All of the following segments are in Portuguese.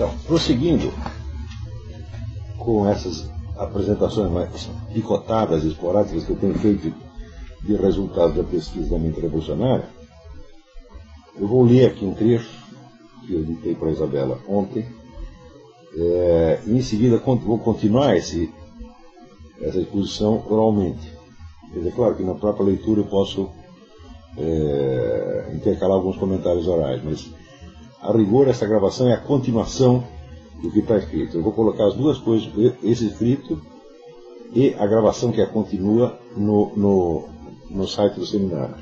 Então, prosseguindo com essas apresentações mais picotadas e esporádicas que eu tenho feito de resultados da pesquisa da mente revolucionária, eu vou ler aqui um trecho que eu ditei para a Isabela ontem, e em seguida vou continuar essa exposição oralmente. Quer dizer, claro que na própria leitura eu posso intercalar alguns comentários orais, mas a rigor essa gravação é a continuação do que está escrito. Eu vou colocar as duas coisas, esse escrito e a gravação que a continua no site do seminário.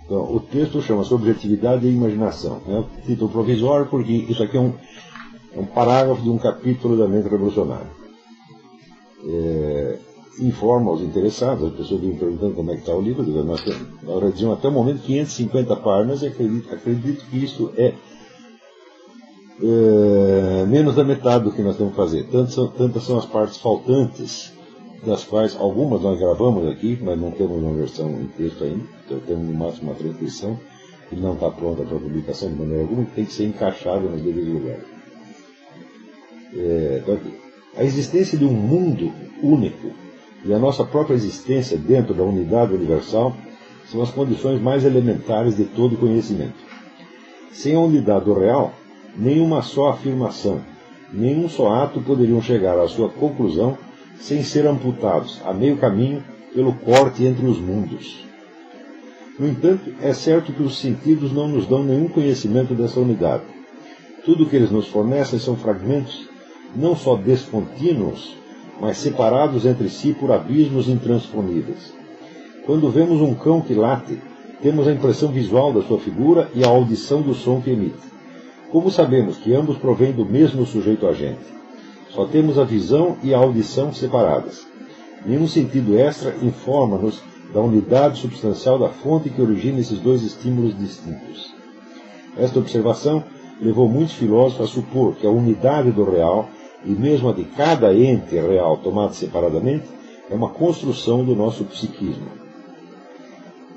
Então, o texto chama-se Objetividade e Imaginação. É um título provisório porque isso aqui é um parágrafo de um capítulo da mente revolucionária. Informa aos interessados, as pessoas vêm perguntando como é que está o livro, nós redizimos até o momento 550 páginas e acredito que isso é menos da metade do que nós temos que fazer. Tantas são as partes faltantes, das quais algumas nós gravamos aqui, mas não temos uma versão em texto ainda, então temos no máximo uma transcrição, que não está pronta para publicação de maneira alguma, que tem que ser encaixada nos devidos lugares. Então, a existência de um mundo único e a nossa própria existência dentro da unidade universal são as condições mais elementares de todo conhecimento. Sem a unidade do real, nenhuma só afirmação, nenhum só ato poderiam chegar à sua conclusão sem ser amputados a meio caminho pelo corte entre os mundos. No entanto, é certo que os sentidos não nos dão nenhum conhecimento dessa unidade. Tudo o que eles nos fornecem são fragmentos não só descontínuos, mas separados entre si por abismos intransponíveis. Quando vemos um cão que late, temos a impressão visual da sua figura e a audição do som que emite. Como sabemos que ambos provêm do mesmo sujeito agente? Só temos a visão e a audição separadas. Nenhum sentido extra informa-nos da unidade substancial da fonte que origina esses dois estímulos distintos. Esta observação levou muitos filósofos a supor que a unidade do real, e mesmo a de cada ente real tomado separadamente, é uma construção do nosso psiquismo.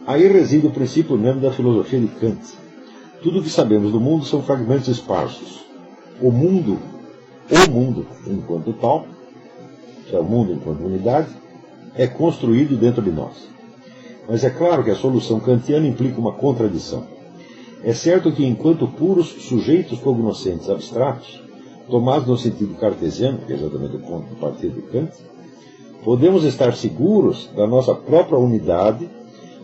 Aí reside o princípio mesmo da filosofia de Kant. Tudo o que sabemos do mundo são fragmentos esparsos. O mundo, enquanto tal, que é o mundo enquanto unidade, é construído dentro de nós. Mas é claro que a solução kantiana implica uma contradição. É certo que, enquanto puros sujeitos cognoscentes abstratos, tomados no sentido cartesiano, que é exatamente o ponto de partida de Kant, podemos estar seguros da nossa própria unidade,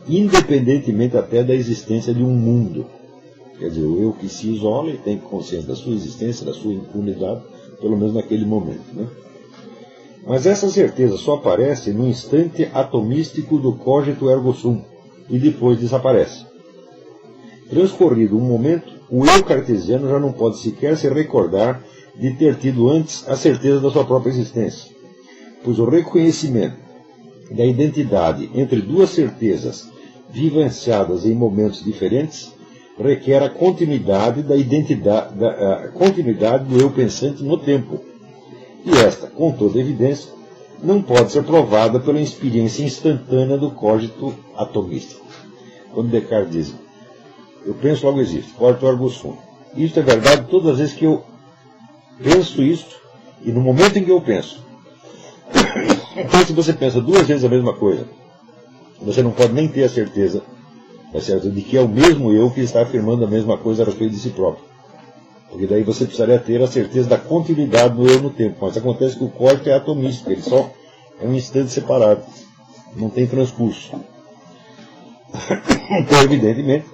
independentemente até da existência de um mundo. Quer dizer, o eu que se isola e tem consciência da sua existência, da sua unidade, pelo menos naquele momento, né? Mas essa certeza só aparece no instante atomístico do cogito ergo sum, e depois desaparece. Transcorrido um momento, o eu cartesiano já não pode sequer se recordar de ter tido antes a certeza da sua própria existência, pois o reconhecimento da identidade entre duas certezas vivenciadas em momentos diferentes requer a continuidade do eu pensante no tempo, e esta, com toda evidência, não pode ser provada pela experiência instantânea do cogito atomístico. Quando Descartes diz, eu penso, logo existe, cogito ergo sum. Isso é verdade todas as vezes que eu penso isso, e no momento em que eu penso. Então, se você pensa duas vezes a mesma coisa, você não pode nem ter a certeza, tá certo, de que é o mesmo eu que está afirmando a mesma coisa a respeito de si próprio. Porque daí você precisaria ter a certeza da continuidade do eu no tempo. Mas acontece que o código é atomístico, ele só é um instante separado, não tem transcurso. Então, evidentemente,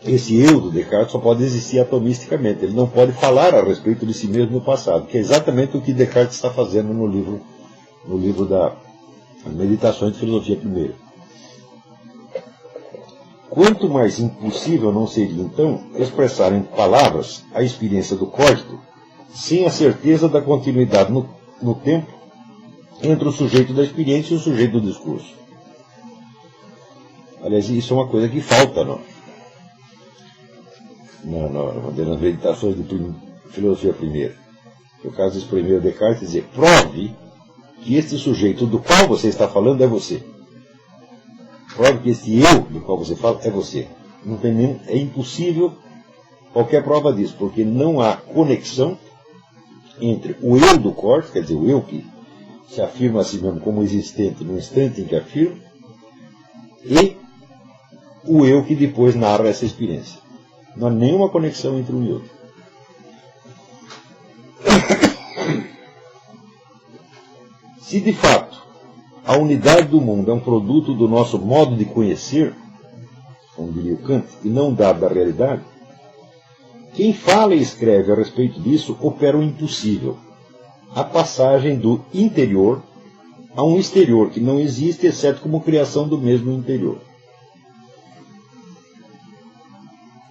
esse eu do Descartes só pode existir atomisticamente. Ele não pode falar a respeito de si mesmo no passado, que é exatamente o que Descartes está fazendo no livro da Meditações de Filosofia Primeira. Quanto mais impossível não seria, então, expressar em palavras a experiência do cogito, sem a certeza da continuidade no tempo entre o sujeito da experiência e o sujeito do discurso. Aliás, isso é uma coisa que falta nas meditações de Filosofia Primeira. No caso desse primeiro Descartes, dizer, prove que este sujeito do qual você está falando é você. Prove que esse eu do qual você fala é você. Não tem nem, é impossível qualquer prova disso, porque não há conexão entre o eu do corte, quer dizer, o eu que se afirma a si mesmo como existente no instante em que afirma, e o eu que depois narra essa experiência. Não há nenhuma conexão entre um e outro. Se de fato a unidade do mundo é um produto do nosso modo de conhecer, como diria o Kant, e não dado da realidade, quem fala e escreve a respeito disso opera o impossível, a passagem do interior a um exterior que não existe, exceto como criação do mesmo interior.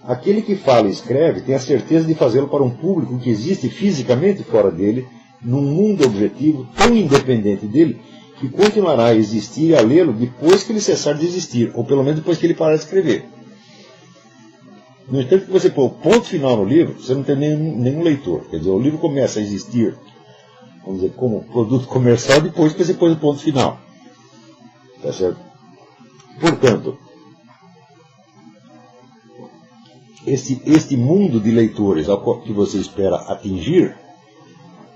Aquele que fala e escreve tem a certeza de fazê-lo para um público que existe fisicamente fora dele, num mundo objetivo tão independente dele, que continuará a existir e a lê-lo depois que ele cessar de existir, ou pelo menos depois que ele parar de escrever. No instante que você põe o ponto final no livro, você não tem nenhum leitor. Quer dizer, o livro começa a existir, vamos dizer, como produto comercial depois que você põe o ponto final. Tá certo? Portanto, este mundo de leitores ao que você espera atingir,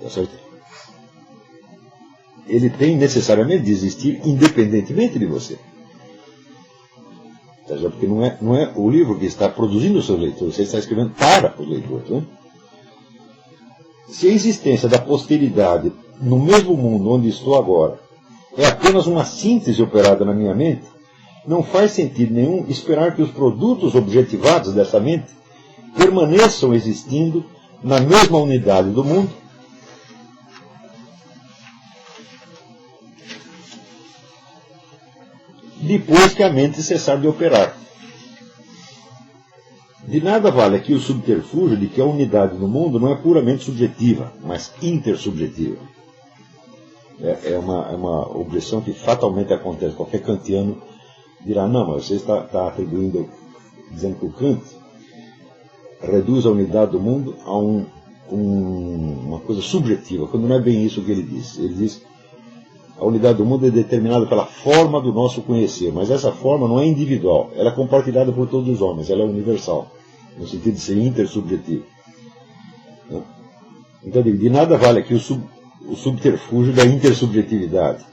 tá certo? Ele tem necessariamente de existir independentemente de você. Tá certo? Porque não é o livro que está produzindo os seus leitores, você está escrevendo para os leitores. Né? Se a existência da posteridade no mesmo mundo onde estou agora é apenas uma síntese operada na minha mente, não faz sentido nenhum esperar que os produtos objetivados dessa mente permaneçam existindo na mesma unidade do mundo depois que a mente cessar de operar. De nada vale aqui o subterfúgio de que a unidade do mundo não é puramente subjetiva, mas intersubjetiva. É uma objeção que fatalmente acontece. Qualquer kantiano dirá, não, mas você está atribuindo, dizendo que o Kant reduz a unidade do mundo a uma coisa subjetiva, quando não é bem isso que ele diz. Ele diz a unidade do mundo é determinada pela forma do nosso conhecer, mas essa forma não é individual, ela é compartilhada por todos os homens, ela é universal, no sentido de ser intersubjetivo. Então, de nada vale aqui o subterfúgio da intersubjetividade.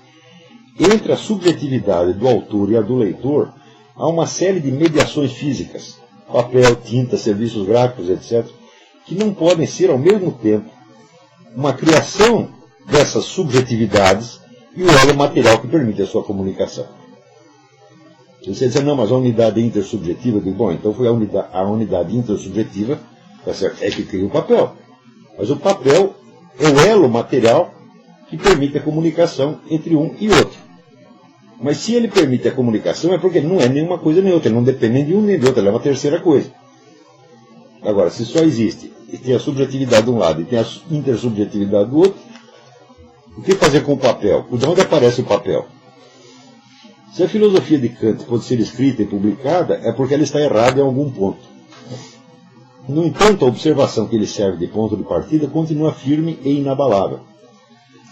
Entre a subjetividade do autor e a do leitor, há uma série de mediações físicas, papel, tinta, serviços gráficos, etc., que não podem ser, ao mesmo tempo, uma criação dessas subjetividades e o elo material que permite a sua comunicação. Se você disser, não, mas a unidade é intersubjetiva, eu digo, bom, então foi a unidade intersubjetiva, tá certo, é que cria o papel. Mas o papel é o elo material que permite a comunicação entre um e outro. Mas se ele permite a comunicação é porque ele não é nenhuma coisa nem outra, ele não depende nem de um nem de outro, ele é uma terceira coisa. Agora, se só existe e tem a subjetividade de um lado e tem a intersubjetividade do outro, o que fazer com o papel? De onde aparece o papel? Se a filosofia de Kant pode ser escrita e publicada, é porque ela está errada em algum ponto. No entanto, a observação que lhe serve de ponto de partida continua firme e inabalável.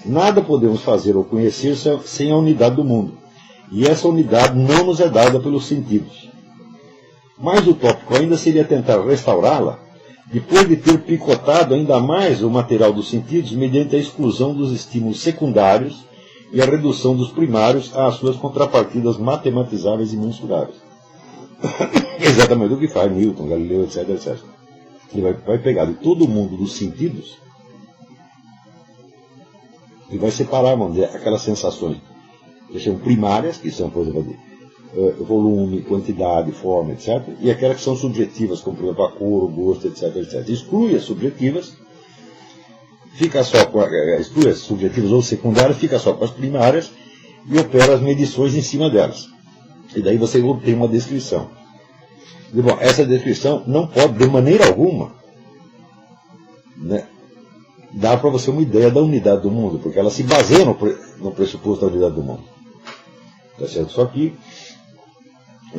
Nada podemos fazer ou conhecer sem a unidade do mundo, e essa unidade não nos é dada pelos sentidos. Mais utópico ainda seria tentar restaurá-la depois de ter picotado ainda mais o material dos sentidos mediante a exclusão dos estímulos secundários e a redução dos primários às suas contrapartidas matematizáveis e mensuráveis. Exatamente o que faz Newton, Galileu, etc, etc. Ele vai pegar de todo o mundo dos sentidos e vai separar, vamos dizer, aquelas sensações que são primárias, que são, por exemplo, volume, quantidade, forma, etc. E aquelas que são subjetivas, como por exemplo a cor, o gosto, etc, etc. Exclui as subjetivas, exclui as subjetivas ou secundárias, fica só com as primárias e opera as medições em cima delas. E daí você obtém uma descrição. E, bom, essa descrição não pode, de maneira alguma, né, dar para você uma ideia da unidade do mundo, porque ela se baseia no pressuposto da unidade do mundo. Tá certo? Só que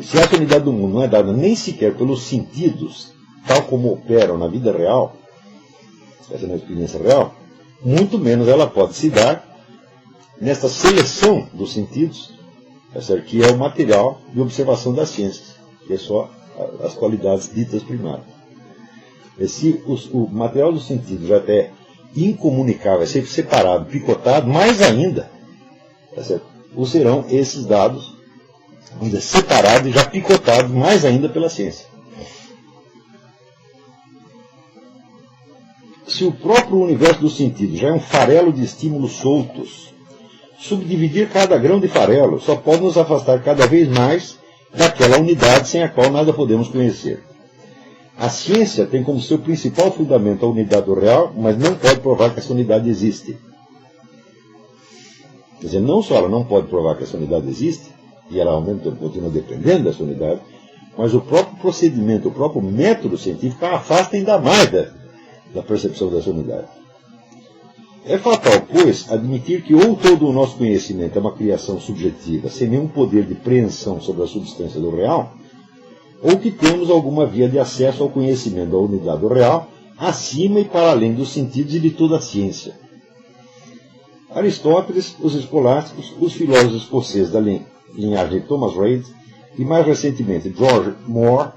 se essa unidade do mundo não é dada nem sequer pelos sentidos, tal como operam na vida real, essa é a experiência real, muito menos ela pode se dar nesta seleção dos sentidos, tá certo? Que é o material de observação das ciências, que é só as qualidades ditas primárias. Se o material do sentido já é incomunicável, é ser separado, picotado, mais ainda, tá certo? Ou serão esses dados, vamos dizer, separados e já picotados mais ainda pela ciência. Se o próprio universo do sentido já é um farelo de estímulos soltos, subdividir cada grão de farelo só pode nos afastar cada vez mais daquela unidade sem a qual nada podemos conhecer. A ciência tem como seu principal fundamento a unidade do real, mas não pode provar que essa unidade existe. Quer dizer, não só ela não pode provar que essa unidade existe, e ela ao mesmo tempo continua dependendo dessa unidade, mas o próprio procedimento, o próprio método científico a afasta ainda mais da percepção dessa unidade. É fatal, pois, admitir que ou todo o nosso conhecimento é uma criação subjetiva, sem nenhum poder de preensão sobre a substância do real, ou que temos alguma via de acesso ao conhecimento da unidade do real, acima e para além dos sentidos e de toda a ciência. Aristóteles, os escolásticos, os filósofos escoceses da linhagem de Thomas Reid e, mais recentemente, George Moore,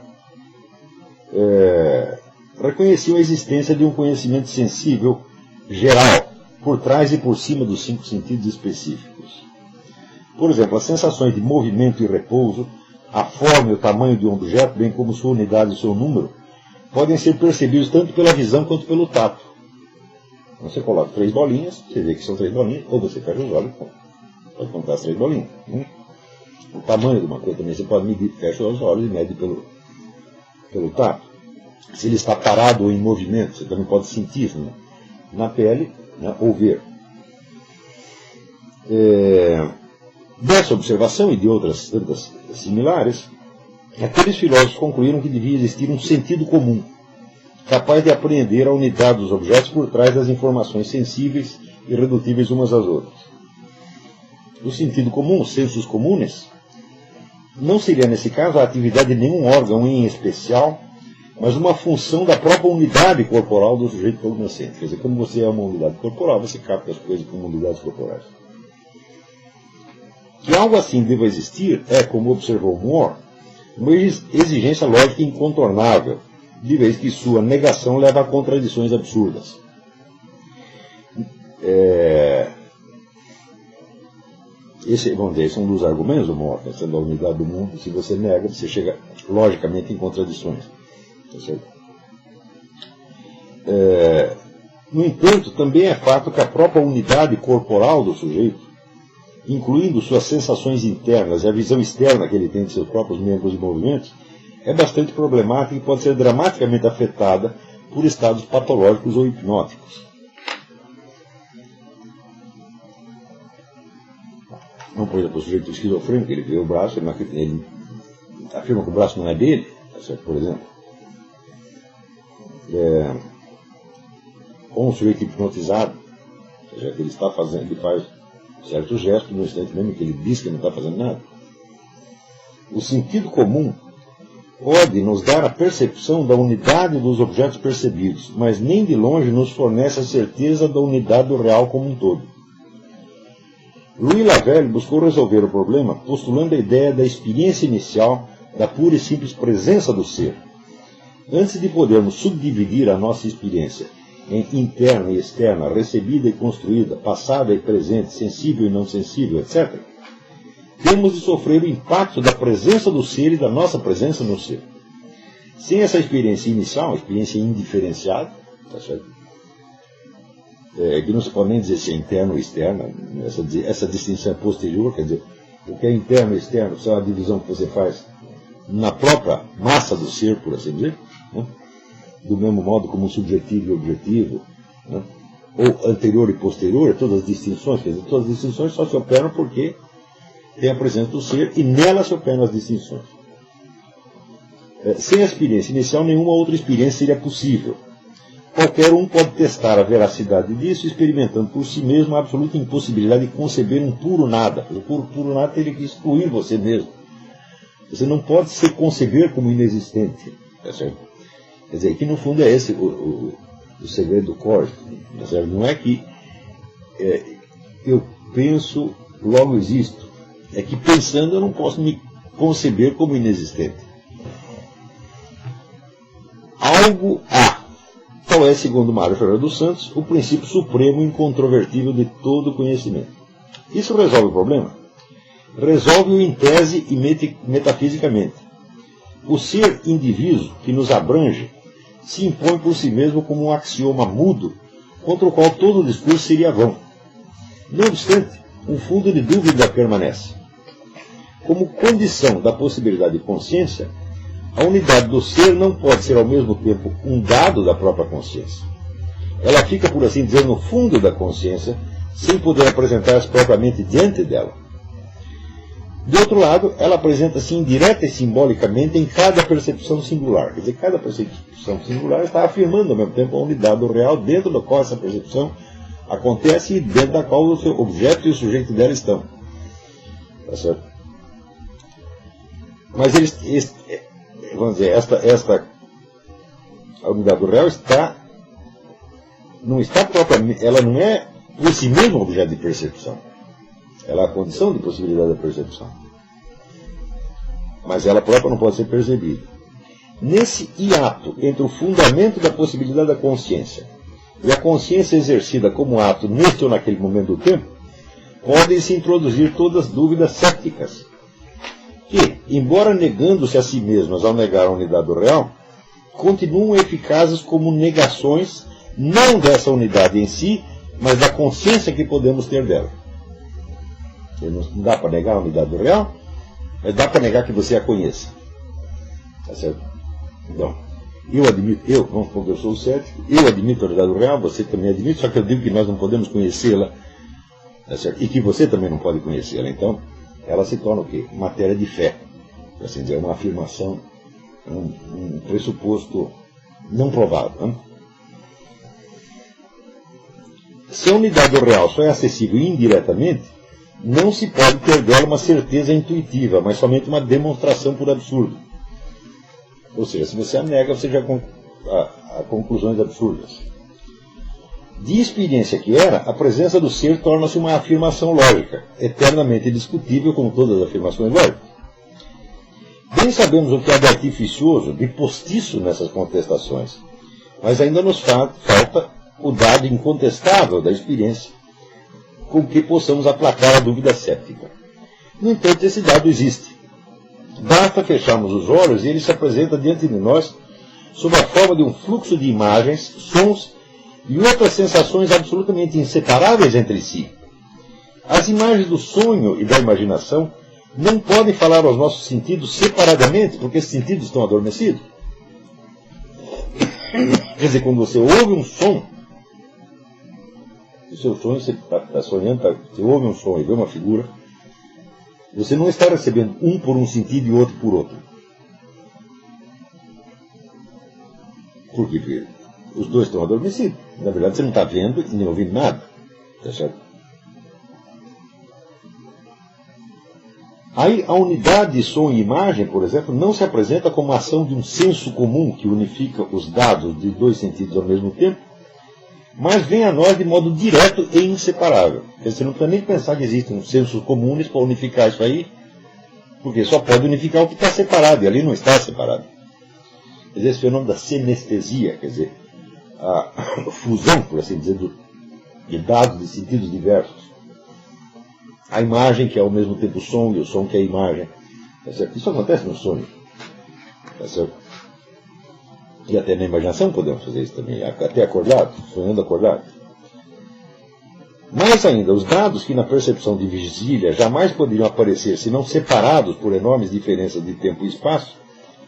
reconheciam a existência de um conhecimento sensível geral, por trás e por cima dos 5 sentidos específicos. Por exemplo, as sensações de movimento e repouso, a forma e o tamanho de um objeto, bem como sua unidade e seu número, podem ser percebidos tanto pela visão quanto pelo tato. Você coloca 3 bolinhas, você vê que são 3 bolinhas, ou você fecha os olhos e pode contar as 3 bolinhas. O tamanho de uma coisa também você pode medir, fecha os olhos e mede pelo tato. Se ele está parado ou em movimento, você também pode sentir isso, né? Na pele, né? Ou ver. Dessa observação e de outras tantas similares, aqueles filósofos concluíram que devia existir um sentido comum, capaz de apreender a unidade dos objetos por trás das informações sensíveis e redutíveis umas às outras. O sentido comum, os sensus comunes, não seria nesse caso a atividade de nenhum órgão em especial, mas uma função da própria unidade corporal do sujeito cognoscente. Quer dizer, como você é uma unidade corporal, você capta as coisas como unidades corporais. Que algo assim deva existir é, como observou Moore, uma exigência lógica incontornável, de vez que sua negação leva a contradições absurdas. Esse, vamos dizer, esse é um dos argumentos do Moore, pensando a unidade do mundo. Se você nega, você chega logicamente em contradições. Tá certo? No entanto, também é fato que a própria unidade corporal do sujeito, incluindo suas sensações internas e a visão externa que ele tem de seus próprios membros e movimentos, é bastante problemática e pode ser dramaticamente afetada por estados patológicos ou hipnóticos. Por exemplo, o sujeito esquizofrênico, ele vê o braço, ele afirma que o braço não é dele, tá certo? Por exemplo. Ou um sujeito hipnotizado, ou seja, que ele está fazendo, ele faz certo gesto no instante mesmo que ele diz que não está fazendo nada. O sentido comum pode nos dar a percepção da unidade dos objetos percebidos, mas nem de longe nos fornece a certeza da unidade do real como um todo. Louis Lavelle buscou resolver o problema postulando a ideia da experiência inicial da pura e simples presença do ser. Antes de podermos subdividir a nossa experiência em interna e externa, recebida e construída, passada e presente, sensível e não sensível, etc., temos de sofrer o impacto da presença do ser e da nossa presença no ser. Sem essa experiência inicial, experiência indiferenciada, tá certo? Que não se pode nem dizer se é interno ou externo, essa distinção é posterior, quer dizer, o que é interno e externo, isso é uma divisão que você faz na própria massa do ser, por assim dizer, né? Do mesmo modo como subjetivo e objetivo, né? Ou anterior e posterior, todas as distinções, quer dizer, todas as distinções só se operam porque tem a presença do ser e nela se operam as distinções. Sem a experiência inicial, nenhuma outra experiência seria possível. Qualquer um pode testar a veracidade disso, experimentando por si mesmo a absoluta impossibilidade de conceber um puro nada. O puro nada teria que excluir você mesmo. Você não pode se conceber como inexistente. Tá certo? Quer dizer, que no fundo é esse o segredo do Corte. Tá certo? Não é que eu penso, logo existo. É que pensando eu não posso me conceber como inexistente. Algo há. real é, segundo Mário Ferreira dos Santos, o princípio supremo e incontrovertível de todo conhecimento. Isso resolve o problema? Resolve-o em tese e metafisicamente. O ser indiviso que nos abrange se impõe por si mesmo como um axioma mudo contra o qual todo o discurso seria vão. Não obstante, um fundo de dúvida permanece. Como condição da possibilidade de consciência, a unidade do ser não pode ser ao mesmo tempo um dado da própria consciência. Ela fica, por assim dizer, no fundo da consciência, sem poder apresentar-se propriamente diante dela. De outro lado, ela apresenta-se indireta e simbolicamente em cada percepção singular. Quer dizer, cada percepção singular está afirmando ao mesmo tempo a unidade do real dentro da qual essa percepção acontece e dentro da qual o seu objeto e o sujeito dela estão. Tá certo? Mas vamos dizer, a unidade do real não está propriamente, ela não é por si mesma objeto de percepção. Ela é a condição de possibilidade da percepção. Mas ela própria não pode ser percebida. Nesse hiato entre o fundamento da possibilidade da consciência e a consciência exercida como ato neste ou naquele momento do tempo, podem-se introduzir todas as dúvidas céticas, que, embora negando-se a si mesmas ao negar a unidade do real, continuam eficazes como negações não dessa unidade em si, mas da consciência que podemos ter dela. Não dá para negar a unidade do real, mas dá para negar que você a conheça. Tá certo? Então, vamos supor que eu sou o cético, eu admito a unidade do real, você também admite, só que eu digo que nós não podemos conhecê-la, tá certo? E que você também não pode conhecê-la. Então, ela se torna o quê? Matéria de fé. Por assim dizer, uma afirmação, um pressuposto não provado. Né? Se a unidade do real só é acessível indiretamente, não se pode ter dela uma certeza intuitiva, mas somente uma demonstração por absurdo. Ou seja, se você a nega, você já a conclusões absurdas. De experiência que era, a presença do ser torna-se uma afirmação lógica, eternamente discutível, como todas as afirmações lógicas. Bem sabemos o que há de artificioso, de postiço nessas contestações, mas ainda nos falta o dado incontestável da experiência, com que possamos aplacar a dúvida cética. No entanto, esse dado existe. Basta fecharmos os olhos e ele se apresenta diante de nós sob a forma de um fluxo de imagens, sons e outras sensações absolutamente inseparáveis entre si. As imagens do sonho e da imaginação não podem falar aos nossos sentidos separadamente, porque esses sentidos estão adormecidos. Quer dizer, quando você ouve um som, o seu sonho, você está sonhando, você ouve um som e vê uma figura, você não está recebendo um por um sentido e outro por outro. Por quê? Porque os dois estão adormecidos. Na verdade, você não está vendo e nem ouvindo nada. Tá certo? Aí, a unidade de som e imagem, por exemplo, não se apresenta como a ação de um senso comum que unifica os dados de dois sentidos ao mesmo tempo, mas vem a nós de modo direto e inseparável. Você não precisa nem pensar que existem sensos comuns para unificar isso aí, porque só pode unificar o que está separado, e ali não está separado. Quer dizer, esse fenômeno da senestesia, quer dizer, a fusão, por assim dizer, de dados de sentidos diversos. A imagem que é ao mesmo tempo o som, e o som que é a imagem. Tá certo? Isso acontece no sonho. Tá certo? E até na imaginação podemos fazer isso também, até acordado, sonhando acordado. Mais ainda, os dados que na percepção de vigília jamais poderiam aparecer se não separados por enormes diferenças de tempo e espaço,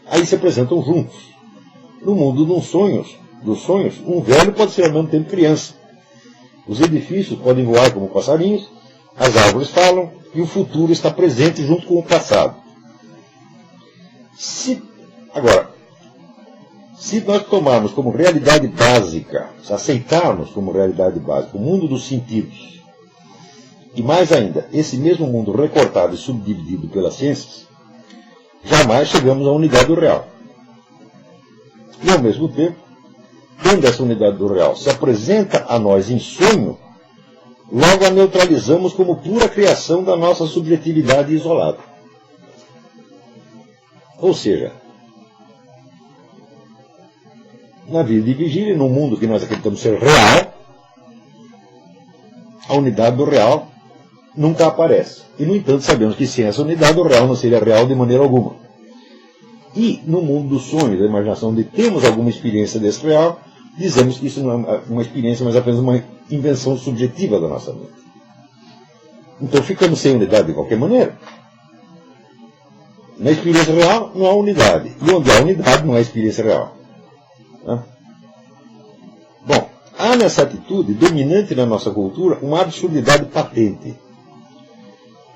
aí se apresentam juntos. No mundo dos sonhos, um velho pode ser ao mesmo tempo criança. Os edifícios podem voar como passarinhos, as árvores falam e o futuro está presente junto com o passado. Se nós tomarmos como realidade básica, se aceitarmos como realidade básica o mundo dos sentidos, e mais ainda, esse mesmo mundo recortado e subdividido pelas ciências, jamais chegamos à unidade do real. E ao mesmo tempo, quando essa unidade do real se apresenta a nós em sonho, logo a neutralizamos como pura criação da nossa subjetividade isolada. Ou seja, na vida de vigília, no mundo que nós acreditamos ser real, a unidade do real nunca aparece. E, no entanto, sabemos que sem essa unidade, o real não seria real de maneira alguma. E, no mundo do sonho, da imaginação, onde temos alguma experiência desse real, dizemos que isso não é uma experiência, mas apenas uma invenção subjetiva da nossa mente. Então, ficamos sem unidade de qualquer maneira. Na experiência real, não há unidade. E onde há unidade, não há experiência real. Bom, há nessa atitude, dominante na nossa cultura, uma absurdidade patente.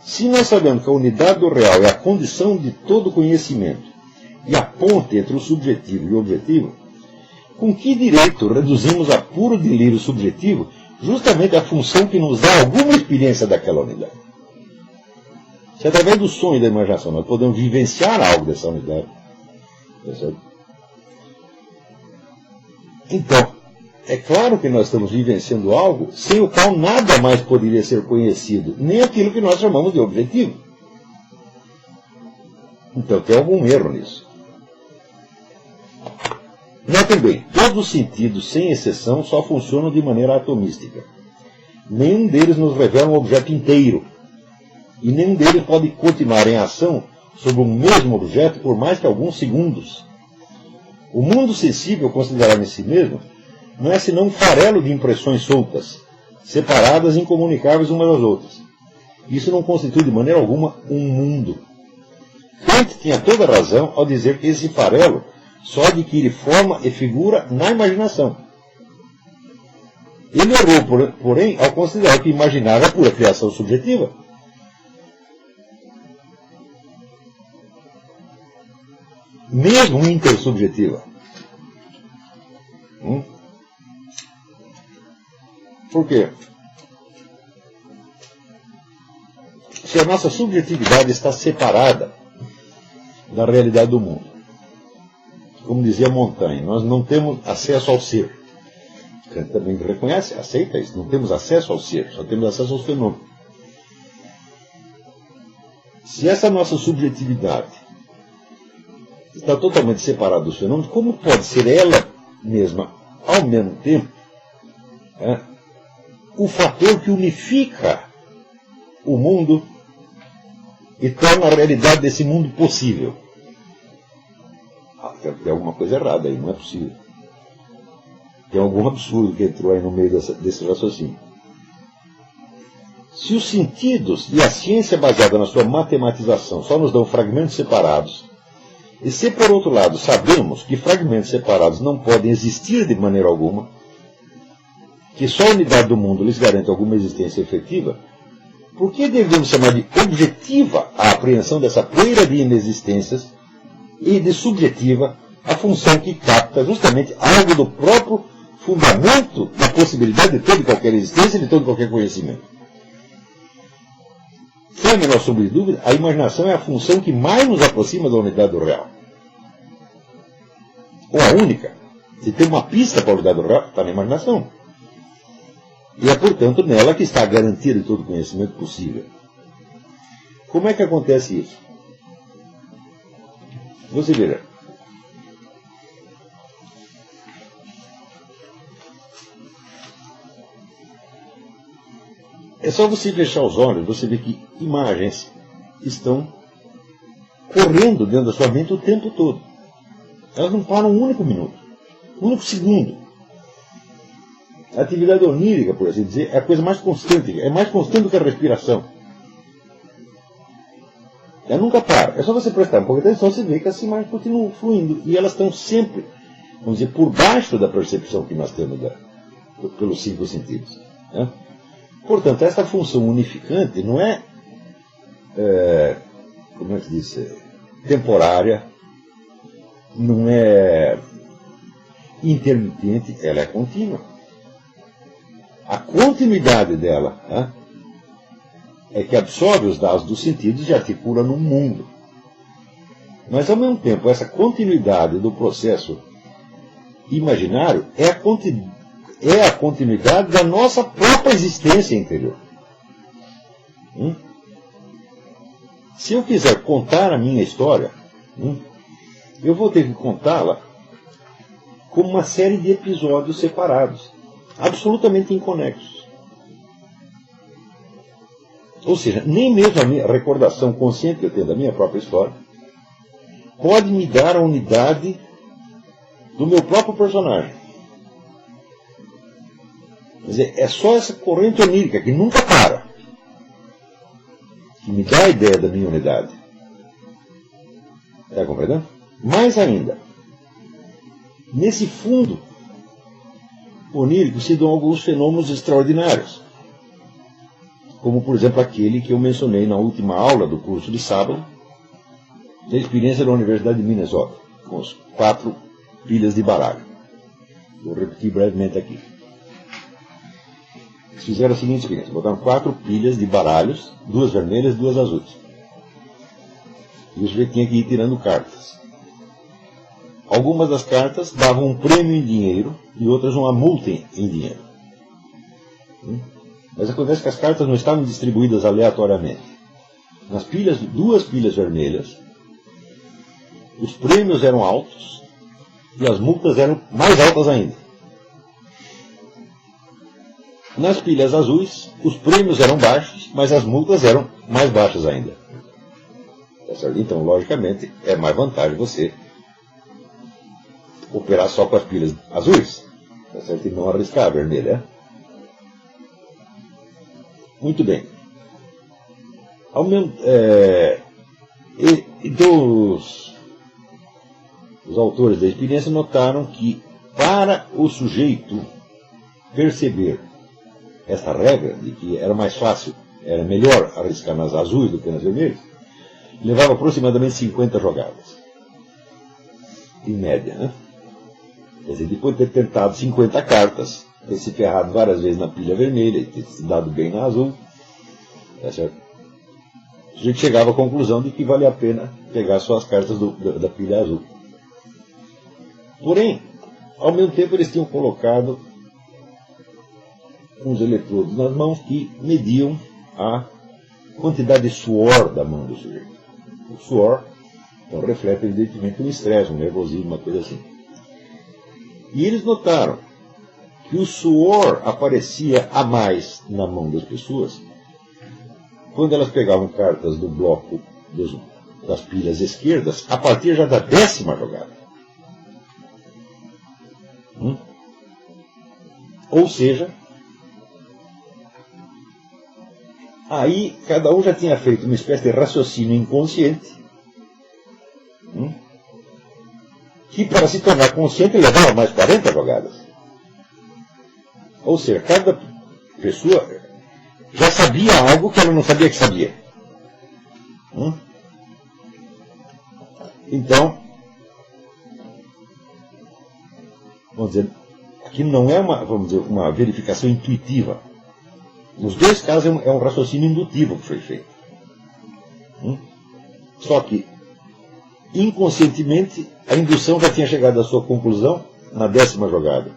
Se nós sabemos que a unidade do real é a condição de todo conhecimento e a ponte entre o subjetivo e o objetivo, com que direito reduzimos a puro delírio subjetivo justamente a função que nos dá alguma experiência daquela unidade? Se através do sonho e da imaginação nós podemos vivenciar algo dessa unidade, então, é claro que nós estamos vivenciando algo sem o qual nada mais poderia ser conhecido, nem aquilo que nós chamamos de objetivo. Então tem algum erro nisso. Notem bem, todos os sentidos, sem exceção, só funcionam de maneira atomística. Nenhum deles nos revela um objeto inteiro. E nenhum deles pode continuar em ação sobre o mesmo objeto por mais que alguns segundos. O mundo sensível, considerado em si mesmo, não é senão um farelo de impressões soltas, separadas e incomunicáveis umas das outras. Isso não constitui de maneira alguma um mundo. Kant tinha toda razão ao dizer que esse farelo só adquire forma e figura na imaginação. Ele errou, porém, ao considerar que imaginar é pura criação subjetiva. Mesmo intersubjetiva. Por quê? Se a nossa subjetividade está separada da realidade do mundo, como dizia Montaigne, nós não temos acesso ao ser. Kant também reconhece, aceita isso. Não temos acesso ao ser, só temos acesso aos fenômenos. Se essa nossa subjetividade está totalmente separada dos fenômenos, como pode ser ela mesma, ao mesmo tempo, o fator que unifica o mundo e torna a realidade desse mundo possível? Tem alguma coisa errada aí, não é possível. Tem algum absurdo que entrou aí no meio desse raciocínio. Se os sentidos e a ciência baseada na sua matematização só nos dão fragmentos separados, e se por outro lado sabemos que fragmentos separados não podem existir de maneira alguma, que só a unidade do mundo lhes garante alguma existência efetiva, por que devemos chamar de objetiva a apreensão dessa poeira de inexistências e de subjetiva a função que capta justamente algo do próprio fundamento da possibilidade de toda e qualquer existência e de todo e qualquer conhecimento? Sem a menor sombra de dúvida, a imaginação é a função que mais nos aproxima da unidade do real. Ou a única. Se tem uma pista para a unidade do real, está na imaginação. E é, portanto, nela que está a garantia de todo o conhecimento possível. Como é que acontece isso? Você verá. É só você fechar os olhos, você vê que imagens estão correndo dentro da sua mente o tempo todo. Elas não param um único minuto, um único segundo. A atividade onírica, por assim dizer, é a coisa mais constante, é mais constante do que a respiração. Ela nunca para. É só você prestar um pouco de atenção, você vê que as imagens continuam fluindo. E elas estão sempre, vamos dizer, por baixo da percepção que nós temos pelos 5 sentidos. Né? Portanto, essa função unificante não é, como é que diz, temporária, não é intermitente, ela é contínua. A continuidade dela é que absorve os dados dos sentidos e articula no mundo. Mas, ao mesmo tempo, essa continuidade do processo imaginário é a continuidade da nossa própria existência interior. Se eu quiser contar a minha história, eu vou ter que contá-la como uma série de episódios separados, absolutamente inconexos. Ou seja, nem mesmo a minha recordação consciente que eu tenho da minha própria história pode me dar a unidade do meu próprio personagem. Quer dizer, é só essa corrente onírica que nunca para que me dá a ideia da minha unidade. Está compreendendo? Mais ainda, nesse fundo onírico se dão alguns fenômenos extraordinários, como por exemplo aquele que eu mencionei na última aula do curso de sábado, da experiência da Universidade de Minnesota, com as 4 pilhas de baralho. Vou repetir brevemente aqui. Eles fizeram a seguinte experiência: botaram 4 pilhas de baralhos, 2 vermelhas e 2 azuis. E o sujeito tinha que ir tirando cartas. Algumas das cartas davam um prêmio em dinheiro e outras uma multa em dinheiro. Mas acontece que as cartas não estavam distribuídas aleatoriamente. Nas pilhas, 2 pilhas vermelhas, os prêmios eram altos e as multas eram mais altas ainda. Nas pilhas azuis, os prêmios eram baixos, mas as multas eram mais baixas ainda. Então, logicamente, é mais vantagem você operar só com as pilhas azuis, tá certo? E não arriscar a vermelha. Muito bem. Os autores da experiência notaram que, para o sujeito perceber essa regra de que era mais fácil, era melhor arriscar nas azuis do que nas vermelhas, levava aproximadamente 50 jogadas. Em média, né? Quer dizer, depois de ter tentado 50 cartas, ter se ferrado várias vezes na pilha vermelha e ter se dado bem na azul, tá certo? O sujeito chegava à conclusão de que valia a pena pegar só as cartas da pilha azul. Porém, ao mesmo tempo eles tinham colocado uns eletrodos nas mãos que mediam a quantidade de suor da mão do sujeito. O suor, então, reflete evidentemente um estresse, um nervosismo, uma coisa assim. E eles notaram que o suor aparecia a mais na mão das pessoas quando elas pegavam cartas do bloco das pilhas esquerdas a partir já da 10ª jogada. Ou seja, aí cada um já tinha feito uma espécie de raciocínio inconsciente, que para se tornar consciente levava mais 40 jogadas. Ou seja, cada pessoa já sabia algo que ela não sabia que sabia. Então, vamos dizer, aqui não é uma verificação intuitiva. Nos 2 casos é um raciocínio indutivo que foi feito. Só que, inconscientemente, a indução já tinha chegado à sua conclusão na 10ª jogada.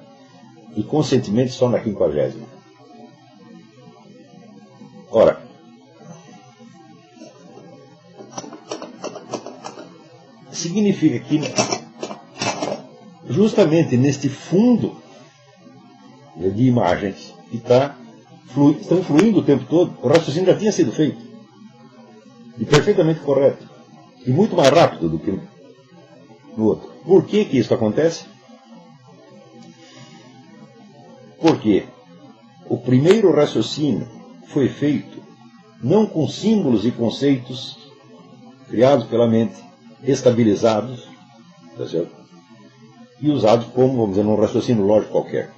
E conscientemente só na 50ª. Ora, significa que justamente neste fundo de imagens que estão fluindo o tempo todo, o raciocínio já tinha sido feito. E perfeitamente correto. E muito mais rápido do que no outro. Por que isso acontece? Porque o primeiro raciocínio foi feito não com símbolos e conceitos criados pela mente, estabilizados, tá certo? E usados como, vamos dizer, num raciocínio lógico qualquer.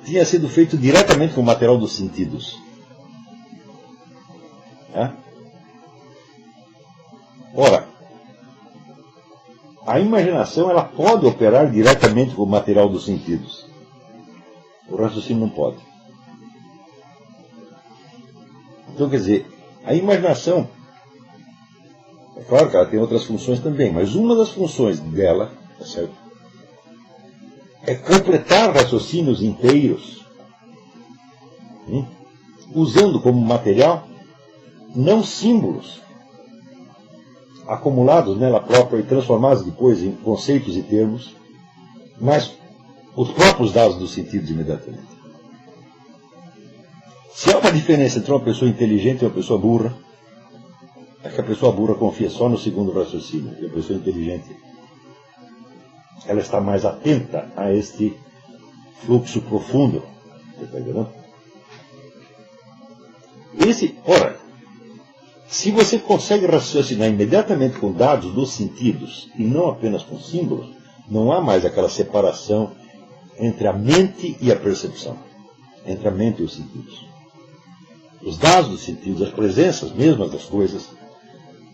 Tinha sido feito diretamente com o material dos sentidos. Ora, a imaginação ela pode operar diretamente com o material dos sentidos. O raciocínio não pode. Então, quer dizer, a imaginação, é claro que ela tem outras funções também, mas uma das funções dela, tá certo, é completar raciocínios inteiros, usando como material não símbolos acumulados nela própria e transformados depois em conceitos e termos, mas os próprios dados dos sentidos imediatamente. Se há uma diferença entre uma pessoa inteligente e uma pessoa burra, é que a pessoa burra confia só no segundo raciocínio, e a pessoa inteligente, ela está mais atenta a este fluxo profundo. Você está entendendo? Ora, se você consegue raciocinar imediatamente com dados dos sentidos e não apenas com símbolos, não há mais aquela separação entre a mente e a percepção, entre a mente e os sentidos. Os dados dos sentidos, as presenças mesmas das coisas,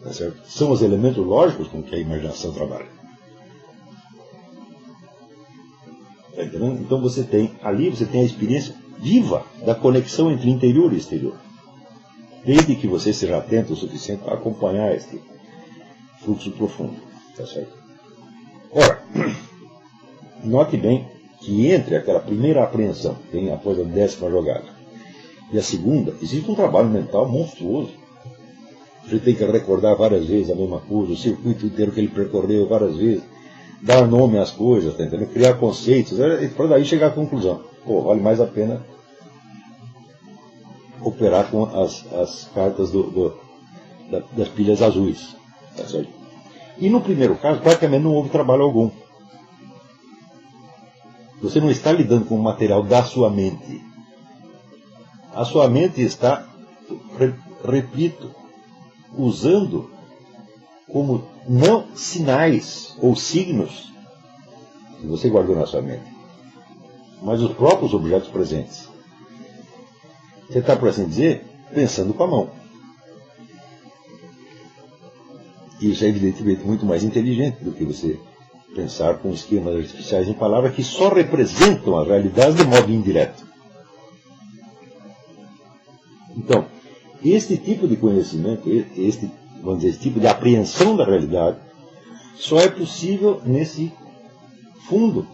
tá certo? São os elementos lógicos com que a imaginação trabalha. Tá entendendo? Então você tem a experiência viva da conexão entre interior e exterior. Desde que você seja atento o suficiente para acompanhar este fluxo profundo. Tá certo? Ora, note bem que entre aquela primeira apreensão, tem após a 10ª jogada, e a segunda, existe um trabalho mental monstruoso. Você tem que recordar várias vezes a mesma coisa, o circuito inteiro que ele percorreu várias vezes, dar nome às coisas, tá entendendo? Criar conceitos, para daí chegar à conclusão. Pô, vale mais a pena operar com as cartas das pilhas azuis. Tá certo? E no primeiro caso, praticamente não houve trabalho algum. Você não está lidando com o material da sua mente. A sua mente está, repito, usando como não sinais ou signos que você guardou na sua mente, mas os próprios objetos presentes. Você está, por assim dizer, pensando com a mão. Isso é evidentemente muito mais inteligente do que você pensar com esquemas artificiais em palavras que só representam a realidade de modo indireto. Então, este tipo de conhecimento, vamos dizer, esse tipo de apreensão da realidade, só é possível nesse fundo,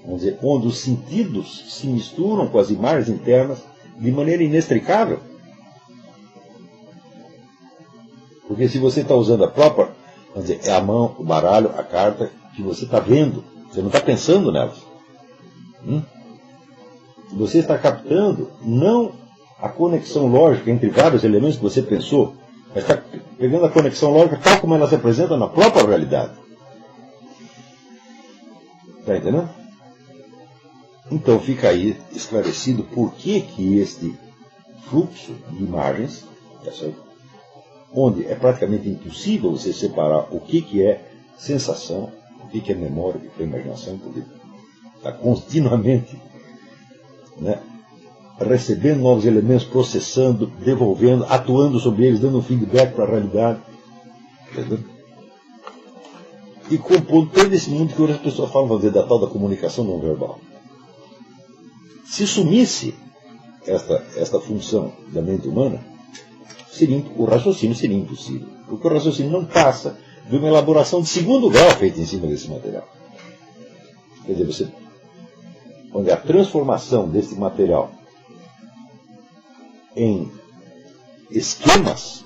vamos dizer, onde os sentidos se misturam com as imagens internas de maneira inextricável. Porque se você está usando a própria, vamos dizer, é a mão, o baralho, a carta, que você está vendo, você não está pensando nelas. Você está captando não a conexão lógica entre vários elementos que você pensou, mas está pegando a conexão lógica tal como ela se apresenta na própria realidade. Está entendendo? Então fica aí esclarecido por que este fluxo de imagens, tá certo? Onde é praticamente impossível você separar o que é sensação, o que é memória, o que é imaginação, porque está continuamente, né, recebendo novos elementos, processando, devolvendo, atuando sobre eles, dando um feedback para a realidade. Entendeu? E compondo todo esse mundo que hoje as pessoas falam, vamos dizer, da tal da comunicação não verbal. Se sumisse esta função da mente humana, o raciocínio seria impossível. Porque o raciocínio não passa de uma elaboração de segundo grau feita em cima desse material. Quer dizer, onde a transformação desse material em esquemas,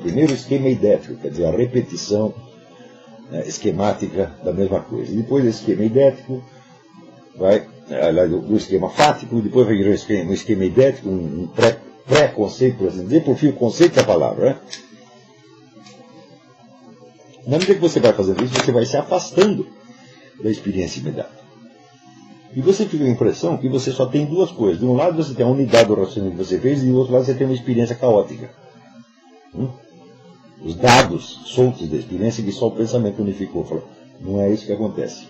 primeiro o esquema idético, quer dizer, a repetição, né, esquemática da mesma coisa. E depois esse esquema idético vai do esquema fático, depois vai virar um esquema idético, um pré-conceito, por assim dizer, por fim o conceito da palavra. Né? Na medida que você vai fazendo isso, você vai se afastando da experiência imediata. E você fica a impressão que você só tem duas coisas. De um lado você tem a unidade do raciocínio que você fez, e do outro lado você tem uma experiência caótica. Os dados soltos da experiência que só o pensamento unificou. Não é isso que acontece.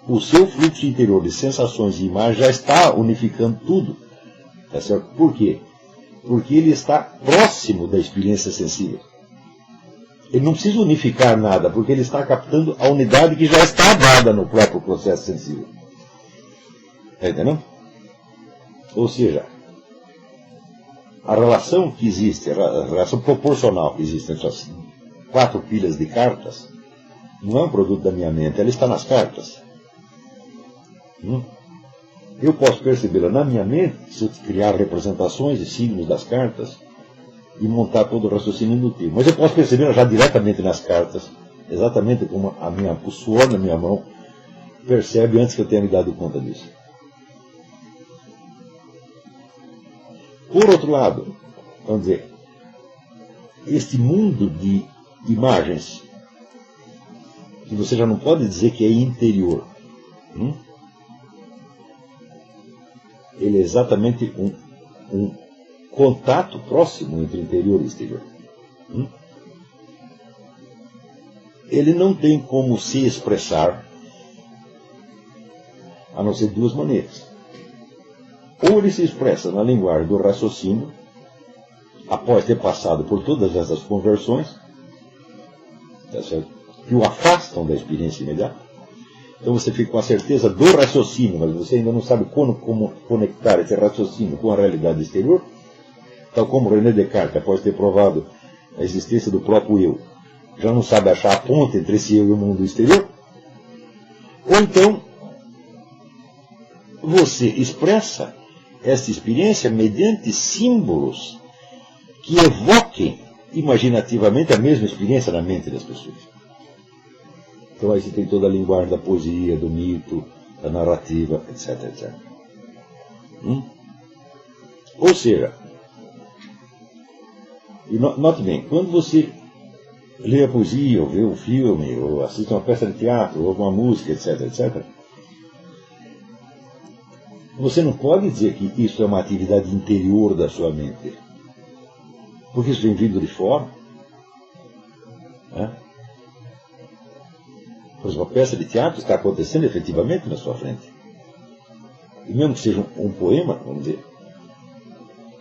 O seu fluxo interior de sensações e imagens já está unificando tudo. Tá certo? Por quê? Porque ele está próximo da experiência sensível. Ele não precisa unificar nada, porque ele está captando a unidade que já está dada no próprio processo sensível. Está entendendo? Ou seja, a relação que existe, a relação proporcional que existe entre as 4 pilhas de cartas, não é um produto da minha mente, ela está nas cartas. Eu posso percebê-la na minha mente, se eu criar representações e signos das cartas, e montar todo o raciocínio indutivo. Mas eu posso percebê-la já diretamente nas cartas, exatamente como o suor na minha mão percebe antes que eu tenha me dado conta disso. Por outro lado, vamos dizer, este mundo de imagens, que você já não pode dizer que é interior, ele é exatamente um contato próximo entre interior e exterior. Ele não tem como se expressar a não ser de duas maneiras. Ou ele se expressa na linguagem do raciocínio, após ter passado por todas essas conversões, tá certo? Que o afastam da experiência imediata. Então você fica com a certeza do raciocínio, mas você ainda não sabe como conectar esse raciocínio com a realidade exterior. Tal como René Descartes, após ter provado a existência do próprio eu, já não sabe achar a ponte entre esse eu e o mundo exterior. Ou então, você expressa essa experiência mediante símbolos que evoquem imaginativamente a mesma experiência na mente das pessoas. Então aí você tem toda a linguagem da poesia, do mito, da narrativa, etc, etc. Ou seja, e note bem, quando você lê a poesia, ou vê um filme, ou assiste uma peça de teatro, ou uma música, etc, etc, você não pode dizer que isso é uma atividade interior da sua mente, porque isso vem vindo de fora. Por exemplo, a peça de teatro está acontecendo efetivamente na sua frente. E mesmo que seja um poema, vamos dizer,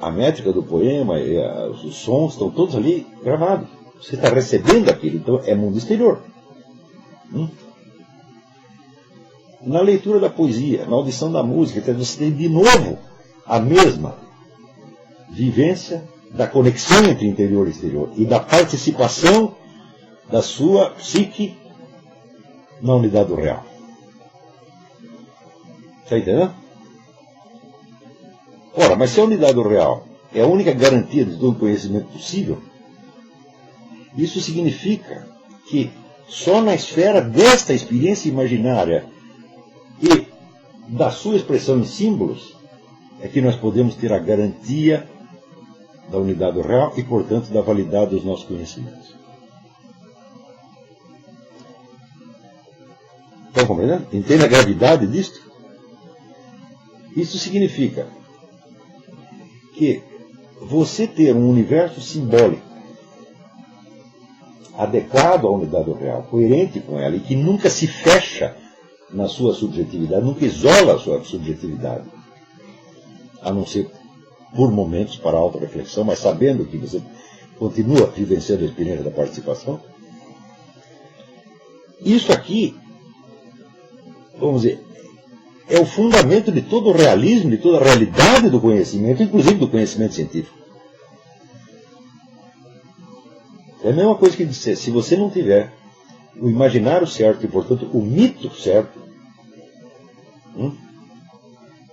a métrica do poema e os sons estão todos ali gravados. Você está recebendo aquilo, então é mundo exterior. Na leitura da poesia, na audição da música, você tem de novo a mesma vivência da conexão entre interior e exterior e da participação da sua psique na unidade do real. Está entendendo? Ora, mas se a unidade do real é a única garantia de todo conhecimento possível, isso significa que só na esfera desta experiência imaginária e da sua expressão em símbolos é que nós podemos ter a garantia da unidade do real e, portanto, da validade dos nossos conhecimentos. Estão compreendendo? Entende a gravidade disto? Isso significa que você ter um universo simbólico adequado à unidade do real, coerente com ela, e que nunca se fecha na sua subjetividade, nunca isola a sua subjetividade, a não ser por momentos para auto-reflexão, mas sabendo que você continua vivenciando a experiência da participação. Isso aqui, vamos dizer, é o fundamento de todo o realismo, de toda a realidade do conhecimento, inclusive do conhecimento científico. É a mesma coisa que dizer, se você não tiver o imaginário certo e, portanto, o mito certo,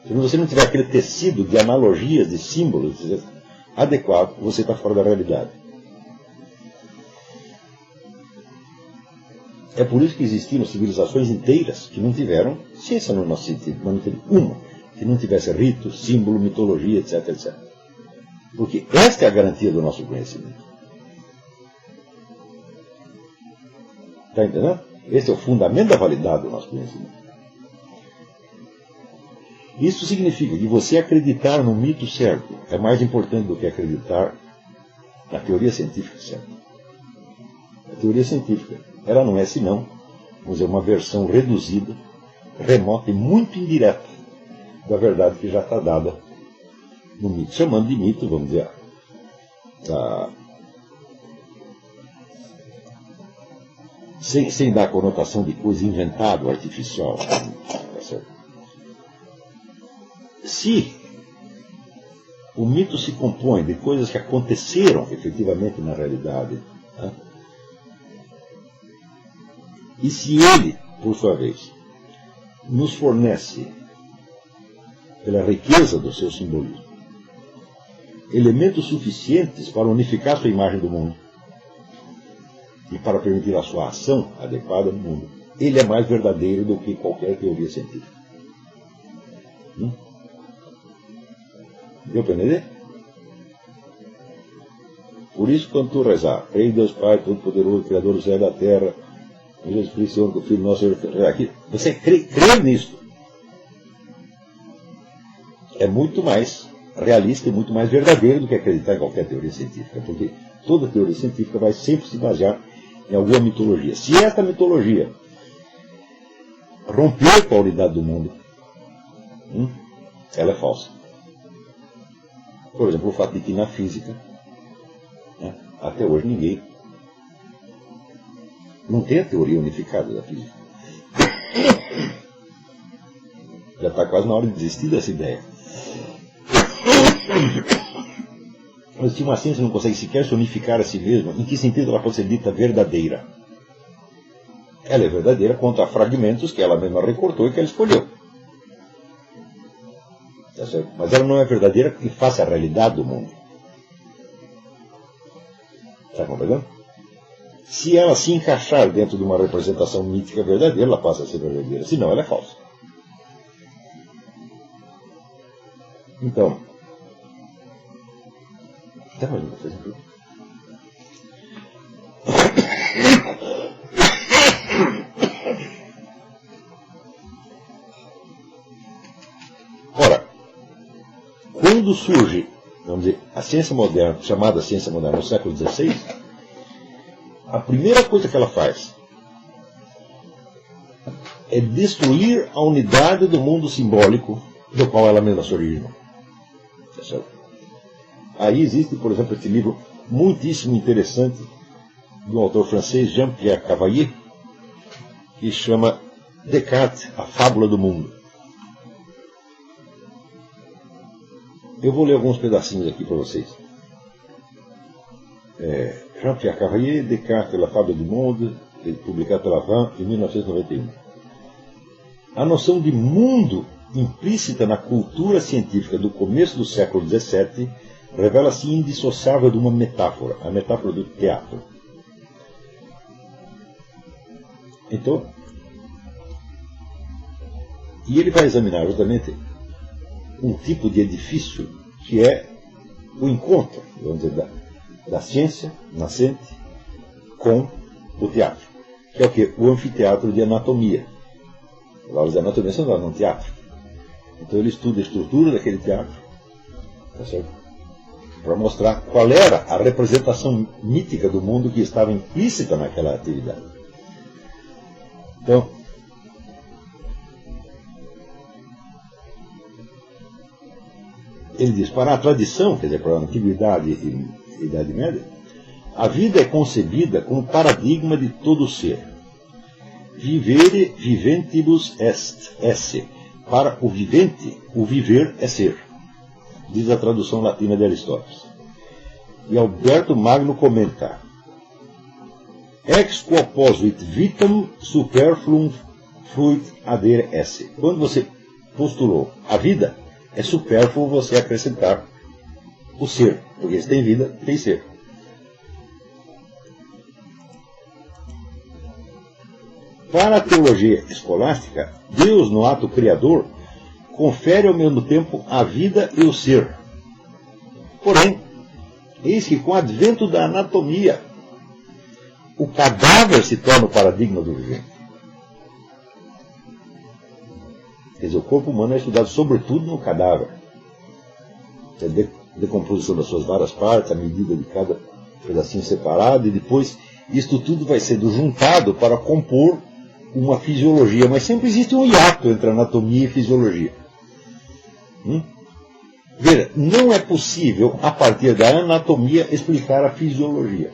se você não tiver aquele tecido de analogias, de símbolos adequado, você está fora da realidade. É por isso que existiram civilizações inteiras que não tiveram ciência no nosso sentido, mas não teve uma que não tivesse rito, símbolo, mitologia, etc, etc. Porque esta é a garantia do nosso conhecimento. Está entendendo? Esse é o fundamento da validade do nosso conhecimento. Isso significa que você acreditar no mito certo é mais importante do que acreditar na teoria científica certa. A teoria científica, ela não é senão, vamos dizer, uma versão reduzida, remota e muito indireta da verdade que já está dada no mito. Chamando de mito, vamos dizer, sem dar a conotação de coisa inventada, artificial. Tá certo? Se o mito se compõe de coisas que aconteceram efetivamente na realidade, e se ele, por sua vez, nos fornece, pela riqueza do seu simbolismo, elementos suficientes para unificar sua imagem do mundo, e para permitir a sua ação adequada no mundo, ele é mais verdadeiro do que qualquer teoria científica. Deu para entender? Por isso, quando tu rezar, creio em Deus Pai, Todo-Poderoso, Criador do céu e da terra, em Jesus Cristo, Senhor, do Filho nosso, aqui, você crê nisso. É muito mais realista e muito mais verdadeiro do que acreditar em qualquer teoria científica, porque toda teoria científica vai sempre se basear em alguma mitologia. Se esta mitologia romper com a unidade do mundo, ela é falsa. Por exemplo, o fato de que na física, até hoje ninguém não tem a teoria unificada da física. Já está quase na hora de desistir dessa ideia. Mas se uma ciência não consegue sequer se unificar a si mesma, em que sentido ela pode ser dita verdadeira? Ela é verdadeira quanto a fragmentos que ela mesma recortou e que ela escolheu. Tá certo? Mas ela não é verdadeira em face à realidade do mundo. Está compreendendo? Se ela se encaixar dentro de uma representação mítica verdadeira, ela passa a ser verdadeira. Senão, ela é falsa. Então, até mais uma coisa. Ora, quando surge, vamos dizer, a ciência moderna, chamada ciência moderna no século XVI, a primeira coisa que ela faz é destruir a unidade do mundo simbólico do qual ela mesma se originou. Tá certo? Aí existe, por exemplo, esse livro muitíssimo interessante do autor francês Jean-Pierre Cavalier, que chama Descartes, a Fábula do Mundo. Eu vou ler alguns pedacinhos aqui para vocês. Jean-Pierre Cavalier, Descartes, la Fábula du Monde, publicado pela Van em 1991. A noção de mundo implícita na cultura científica do começo do século XVII revela-se indissociável de uma metáfora, a metáfora do teatro. Então, e ele vai examinar justamente um tipo de edifício que é o encontro, vamos dizer, da ciência nascente com o teatro. Que é o quê? O anfiteatro de anatomia. As aulas de anatomia são dadas num teatro. Então ele estuda a estrutura daquele teatro, tá certo? Para mostrar qual era a representação mítica do mundo que estava implícita naquela atividade. Então, ele diz, para a tradição, quer dizer, para a antiguidade e Idade Média, a vida é concebida como paradigma de todo ser. Vivere viventibus est, esse. Para o vivente, o viver é ser. Diz a tradução latina de Aristóteles. E Alberto Magno comenta: Ex quo posuit vitam superfluum fluit adere esse. Quando você postulou a vida, é supérfluo você acrescentar o ser. Porque se tem vida, tem ser. Para a teologia escolástica, Deus, no ato criador, confere ao mesmo tempo a vida e o ser. Porém, eis que com o advento da anatomia, o cadáver se torna o paradigma do vivente. Quer dizer, o corpo humano é estudado sobretudo no cadáver. A decomposição das suas várias partes, a medida de cada pedacinho separado, e depois isto tudo vai sendo juntado para compor uma fisiologia. Mas sempre existe um hiato entre anatomia e fisiologia. Veja, não é possível, a partir da anatomia, explicar a fisiologia.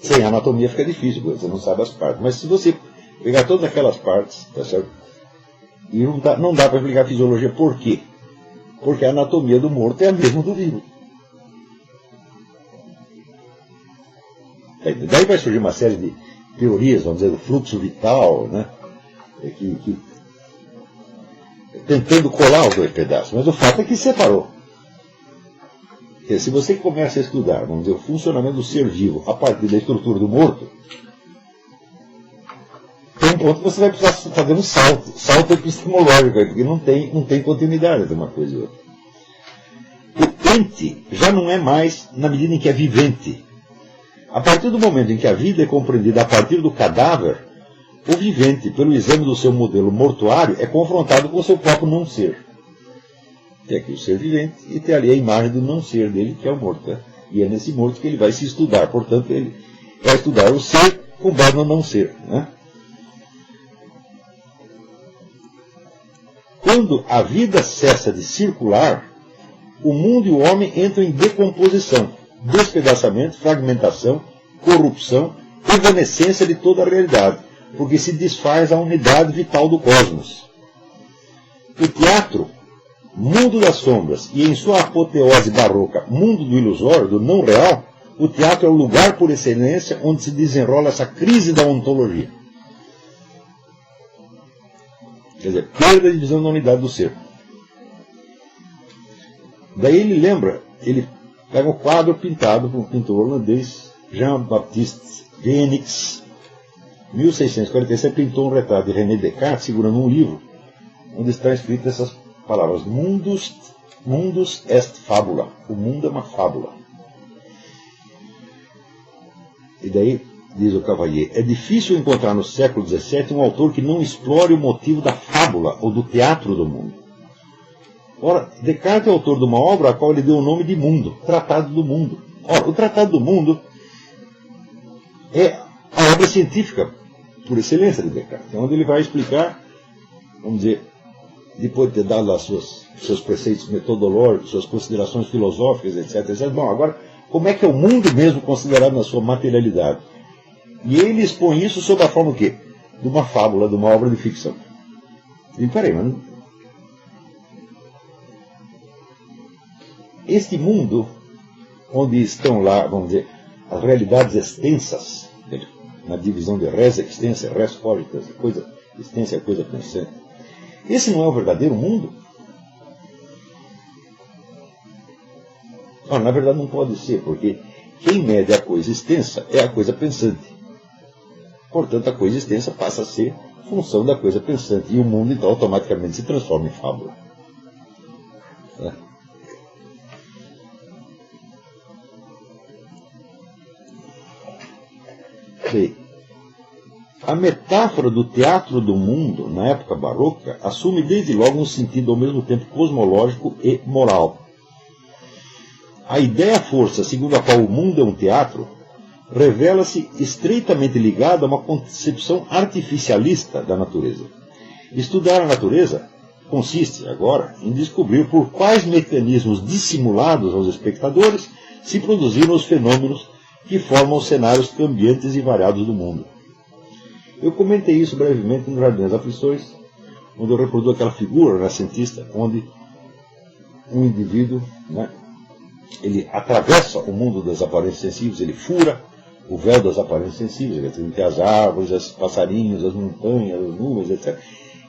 Sem anatomia fica difícil, você não sabe as partes. Mas se você pegar todas aquelas partes, tá certo? E não dá para explicar a fisiologia. Por quê? Porque a anatomia do morto é a mesma do vivo. Daí vai surgir uma série de teorias, vamos dizer, do fluxo vital, né? Tentando colar os dois pedaços. Mas o fato é que separou. se você começa a estudar, vamos dizer, o funcionamento do ser vivo a partir da estrutura do morto, tem um ponto que você vai precisar fazer um salto epistemológico, porque não tem continuidade entre uma coisa e outra. O ente já não é mais na medida em que é vivente. A partir do momento em que a vida é compreendida a partir do cadáver, o vivente, pelo exame do seu modelo mortuário, é confrontado com o seu próprio não-ser. Tem aqui o ser vivente e tem ali a imagem do não-ser dele, que é o morto. Né? E é nesse morto que ele vai se estudar. Portanto, ele vai estudar o ser com base no não-ser. Né? Quando a vida cessa de circular, o mundo e o homem entram em decomposição, despedaçamento, fragmentação, corrupção, evanescência de toda a realidade, porque se desfaz a unidade vital do cosmos. O teatro, mundo das sombras, e em sua apoteose barroca, mundo do ilusório, do não real, o teatro é o lugar por excelência onde se desenrola essa crise da ontologia. Quer dizer, perda de visão da unidade do ser. Daí ele lembra, ele pega um quadro pintado por um pintor holandês, Jean-Baptiste Weenix, 1647, pintou um retrato de René Descartes segurando um livro, onde está escrito essas palavras: mundus est fabula. O mundo é uma fábula. E daí, diz o Cavalier, é difícil encontrar no século XVII um autor que não explore o motivo da fábula ou do teatro do mundo. Ora, Descartes é autor de uma obra a qual ele deu o nome de Mundo, Tratado do Mundo. Ora, o Tratado do Mundo é a obra científica por excelência de Descartes, onde ele vai explicar, vamos dizer, depois de ter dado lá seus preceitos metodológicos, suas considerações filosóficas, etc. Bom, agora, como é que é o mundo mesmo considerado na sua materialidade? E ele expõe isso sob a forma o quê? De uma fábula, de uma obra de ficção. E peraí, mas este mundo, onde estão lá, vamos dizer, as realidades extensas, na divisão de res extensa, res cogitans, coisa extensa é coisa pensante. Esse não é o verdadeiro mundo? Na verdade não pode ser, porque quem mede a coisa extensa é a coisa pensante. Portanto, a coisa extensa passa a ser função da coisa pensante. E o mundo, então, automaticamente se transforma em fábula. Bem, a metáfora do teatro do mundo, na época barroca, assume desde logo um sentido ao mesmo tempo cosmológico e moral. A ideia-força segundo a qual o mundo é um teatro revela-se estreitamente ligada a uma concepção artificialista da natureza. Estudar a natureza consiste, agora, em descobrir por quais mecanismos dissimulados aos espectadores se produziram os fenômenos que formam os cenários cambiantes e variados do mundo. Eu comentei isso brevemente no Jardim das Aflições, onde eu reproduzo aquela figura renascentista, onde um indivíduo, ele atravessa o mundo das aparências sensíveis, ele fura o véu das aparências sensíveis, ele tem as árvores, os passarinhos, as montanhas, as nuvens, etc.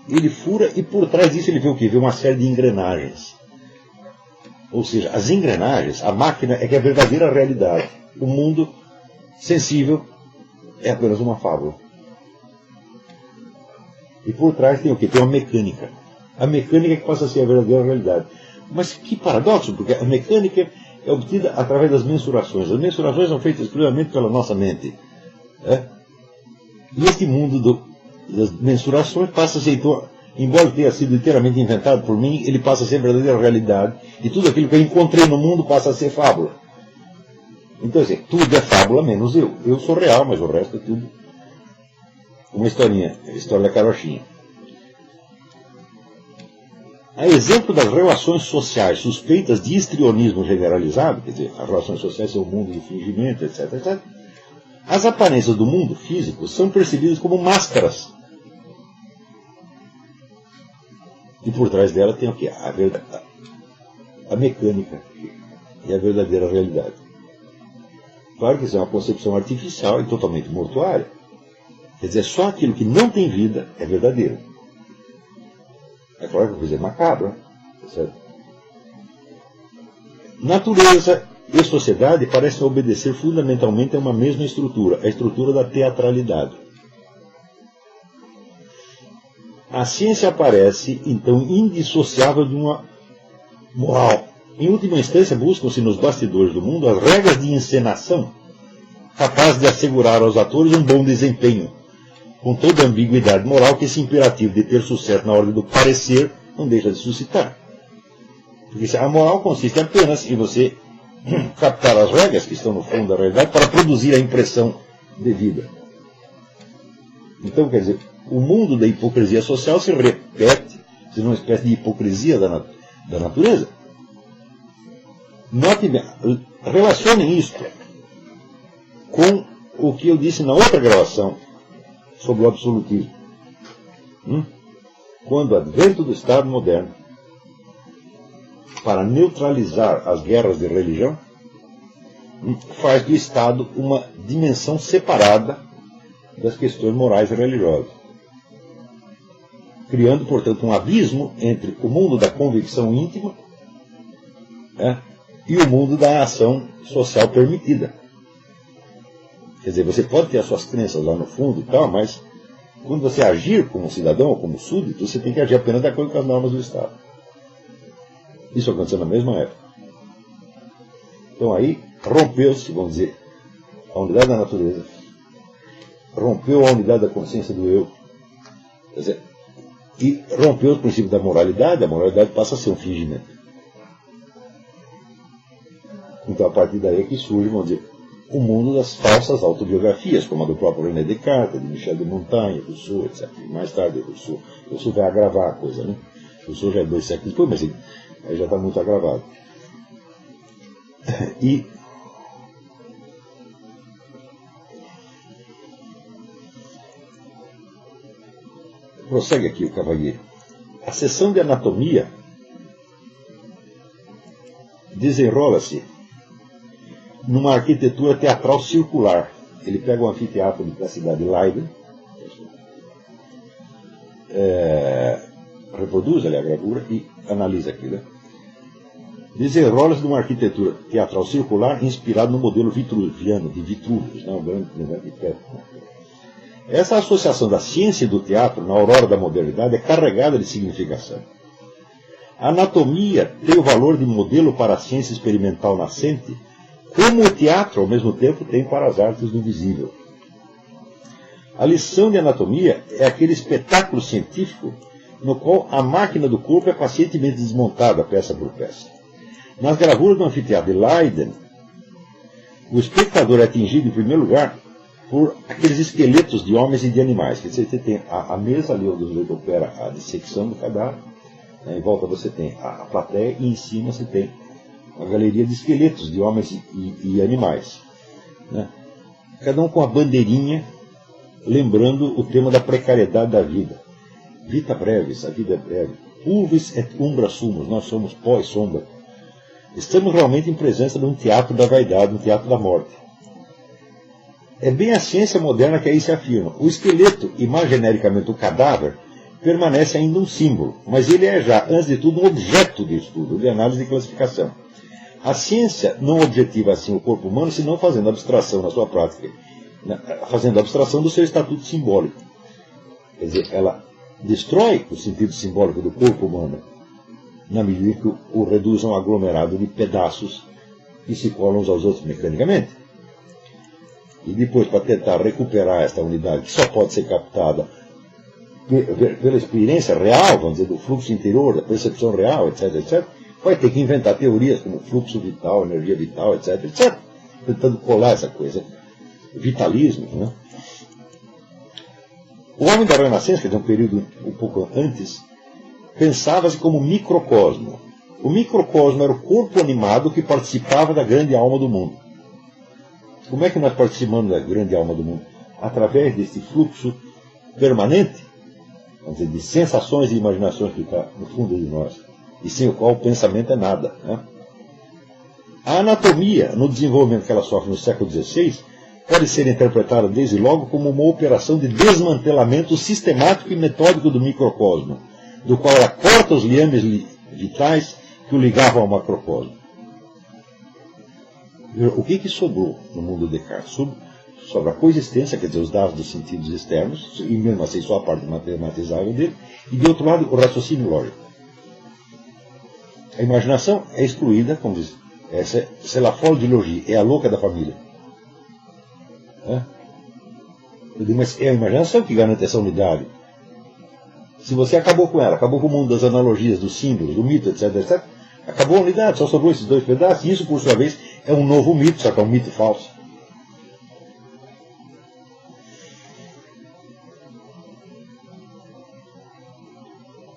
Ele fura e por trás disso ele vê o quê? Vê uma série de engrenagens. Ou seja, as engrenagens, a máquina é que é a verdadeira realidade. O mundo sensível é apenas uma fábula. E por trás tem o quê? Tem uma mecânica. A mecânica que passa a ser a verdadeira realidade. Mas que paradoxo, porque a mecânica é obtida através das mensurações. As mensurações são feitas exclusivamente pela nossa mente. E este mundo das mensurações passa a ser, então, embora tenha sido inteiramente inventado por mim, ele passa a ser a verdadeira realidade. E tudo aquilo que eu encontrei no mundo passa a ser fábula. Então, assim, tudo é fábula menos eu. Eu sou real, mas o resto é tudo uma historinha, a história da carochinha. A exemplo das relações sociais suspeitas de histrionismo generalizado, quer dizer, as relações sociais são o mundo do fingimento, etc., etc., as aparências do mundo físico são percebidas como máscaras. E por trás dela tem o quê? A mecânica e a verdadeira realidade. Claro que isso é uma concepção artificial e totalmente mortuária. Quer dizer, só aquilo que não tem vida é verdadeiro. É claro que a coisa é macabra. Certo? Natureza e sociedade parecem obedecer fundamentalmente a uma mesma estrutura, a estrutura da teatralidade. A ciência aparece, então, indissociável de uma moral. Em última instância, buscam-se nos bastidores do mundo as regras de encenação capazes de assegurar aos atores um bom desempenho, com toda a ambiguidade moral que esse imperativo de ter sucesso na ordem do parecer não deixa de suscitar. Porque a moral consiste apenas em você captar as regras que estão no fundo da realidade para produzir a impressão devida. Então, quer dizer, o mundo da hipocrisia social se repete, se uma espécie de hipocrisia da natureza. Relacionem isto com o que eu disse na outra gravação sobre o absolutismo. Quando o advento do Estado moderno, para neutralizar as guerras de religião, faz do Estado uma dimensão separada das questões morais e religiosas, criando, portanto, um abismo entre o mundo da convicção íntima, e o mundo da ação social permitida. Quer dizer, você pode ter as suas crenças lá no fundo e tal, mas quando você agir como cidadão ou como súdito, você tem que agir apenas de acordo com as normas do Estado. Isso aconteceu na mesma época. Então aí rompeu-se, vamos dizer, a unidade da natureza, rompeu a unidade da consciência do eu, quer dizer, e rompeu o princípio da moralidade, a moralidade passa a ser um fingimento. Então a partir daí é que surge, vamos dizer, o mundo das falsas autobiografias, como a do próprio René Descartes, de Michel de Montaigne, Rousseau, etc. E mais tarde Rousseau vai agravar a coisa, né? Rousseau já é 2 séculos depois, mas ele já está muito agravado. E prossegue aqui o Cavalieri. A seção de anatomia desenrola-se numa arquitetura teatral circular. Ele pega um anfiteatro da cidade de Leiden, reproduz ali a gravura e analisa aquilo. Desenrola-se numa arquitetura teatral circular inspirada no modelo vitruviano, de Vitruvius, o grande arquiteto. Essa associação da ciência e do teatro na aurora da modernidade é carregada de significação. A anatomia tem o valor de modelo para a ciência experimental nascente, como o teatro, ao mesmo tempo, tem para as artes do visível. A lição de anatomia é aquele espetáculo científico no qual a máquina do corpo é pacientemente desmontada, peça por peça. Nas gravuras do anfiteatro de Leiden, o espectador é atingido, em primeiro lugar, por aqueles esqueletos de homens e de animais. Quer dizer, você tem a mesa ali onde você opera a dissecção do cadáver, em volta você tem a plateia e em cima você tem uma galeria de esqueletos de homens e animais, né? Cada um com a bandeirinha, lembrando o tema da precariedade da vida. Vita brevis, a vida é breve. Pulvis et umbra sumus, nós somos pó e sombra. Estamos realmente em presença de um teatro da vaidade, um teatro da morte. É bem a ciência moderna que aí se afirma. O esqueleto, e mais genericamente o cadáver, permanece ainda um símbolo, mas ele é já, antes de tudo, um objeto de estudo, de análise e classificação. A ciência não objetiva assim o corpo humano, senão fazendo abstração na sua prática, fazendo abstração do seu estatuto simbólico. Quer dizer, ela destrói o sentido simbólico do corpo humano, na medida que o reduz a um aglomerado de pedaços que se colam uns aos outros mecanicamente. E depois, para tentar recuperar esta unidade, que só pode ser captada pela experiência real, vamos dizer, do fluxo interior, da percepção real, etc., etc., vai ter que inventar teorias como fluxo vital, energia vital, etc., etc., tentando colar essa coisa. Vitalismo, né? O homem da Renascença, que é um período um pouco antes, pensava-se como microcosmo. O microcosmo era o corpo animado que participava da grande alma do mundo. Como é que nós participamos da grande alma do mundo? Através desse fluxo permanente, vamos dizer, de sensações e imaginações que está no fundo de nós, e sem o qual o pensamento é nada, né? A anatomia, no desenvolvimento que ela sofre no século XVI, pode ser interpretada desde logo como uma operação de desmantelamento sistemático e metódico do microcosmo, do qual ela corta os liames vitais que o ligavam ao macrocosmo. O que sobrou no mundo de Descartes? Sobre a coexistência, quer dizer, os dados dos sentidos externos, e mesmo assim só a parte matematizável dele, e de outro lado o raciocínio lógico. A imaginação é excluída, como diz, c'est la folle du logis, é a louca da família. Eu digo, mas é a imaginação que garante essa unidade. Se você acabou com ela, acabou com o mundo das analogias, dos símbolos, do mito, etc, etc, acabou a unidade, só sobrou esses dois pedaços, e isso, por sua vez, é um novo mito, só que é um mito falso.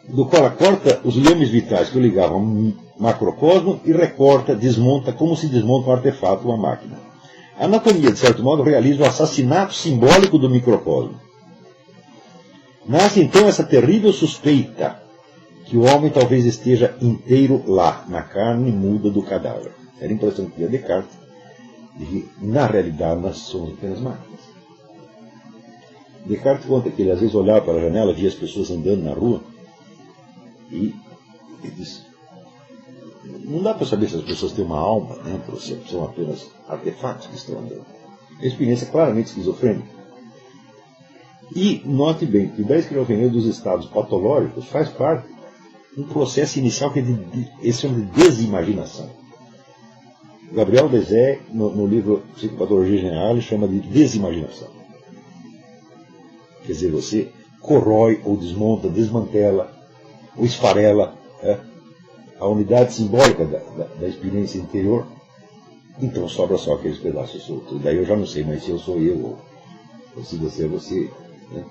Do qual corta os liames vitais que o ligavam ao macrocosmo e recorta, desmonta, como se desmonta um artefato, uma máquina. A anatomia, de certo modo, realiza o assassinato simbólico do microcosmo. Nasce então essa terrível suspeita que o homem talvez esteja inteiro lá, na carne muda do cadáver. Era a impressão que tinha Descartes, de que, na realidade, nós somos apenas máquinas. Descartes conta que ele às vezes olhava para a janela, via as pessoas andando na rua, e ele disse, não dá para saber se as pessoas têm uma alma dentro, ou se são apenas artefatos que estão andando. É uma experiência claramente esquizofrênica. E note bem que da esquizofrenia dos estados patológicos faz parte um processo inicial que eles chamam de desimaginação. Gabriel Dezé, no livro Psicopatologia General, ele chama de desimaginação. Quer dizer, você corrói ou desmonta, desmantela, ou esfarela a unidade simbólica da experiência interior, então sobra só aqueles pedaços soltos. Daí eu já não sei mais se eu sou eu ou se você é você. Né?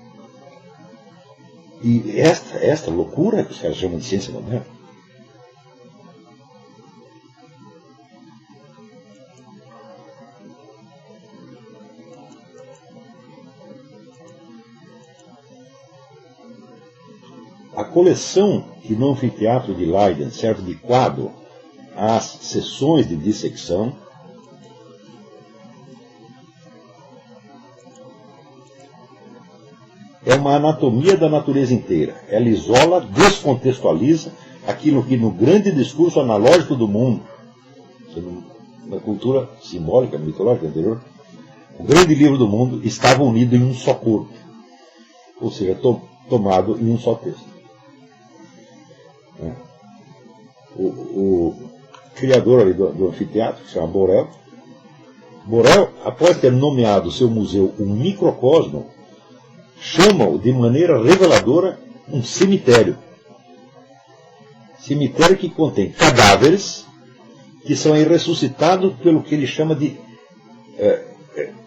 E esta loucura que os caras chamam de ciência moderna, a coleção que no anfiteatro de Leiden serve de quadro às sessões de dissecção é uma anatomia da natureza inteira. Ela isola, descontextualiza aquilo que no grande discurso analógico do mundo, na cultura simbólica, mitológica anterior, o grande livro do mundo estava unido em um só corpo, ou seja, tomado em um só texto. O criador ali do anfiteatro, que se chama Borel, após ter nomeado seu museu um microcosmo, chama-o de maneira reveladora um cemitério. Cemitério que contém cadáveres que são ressuscitados pelo que ele chama de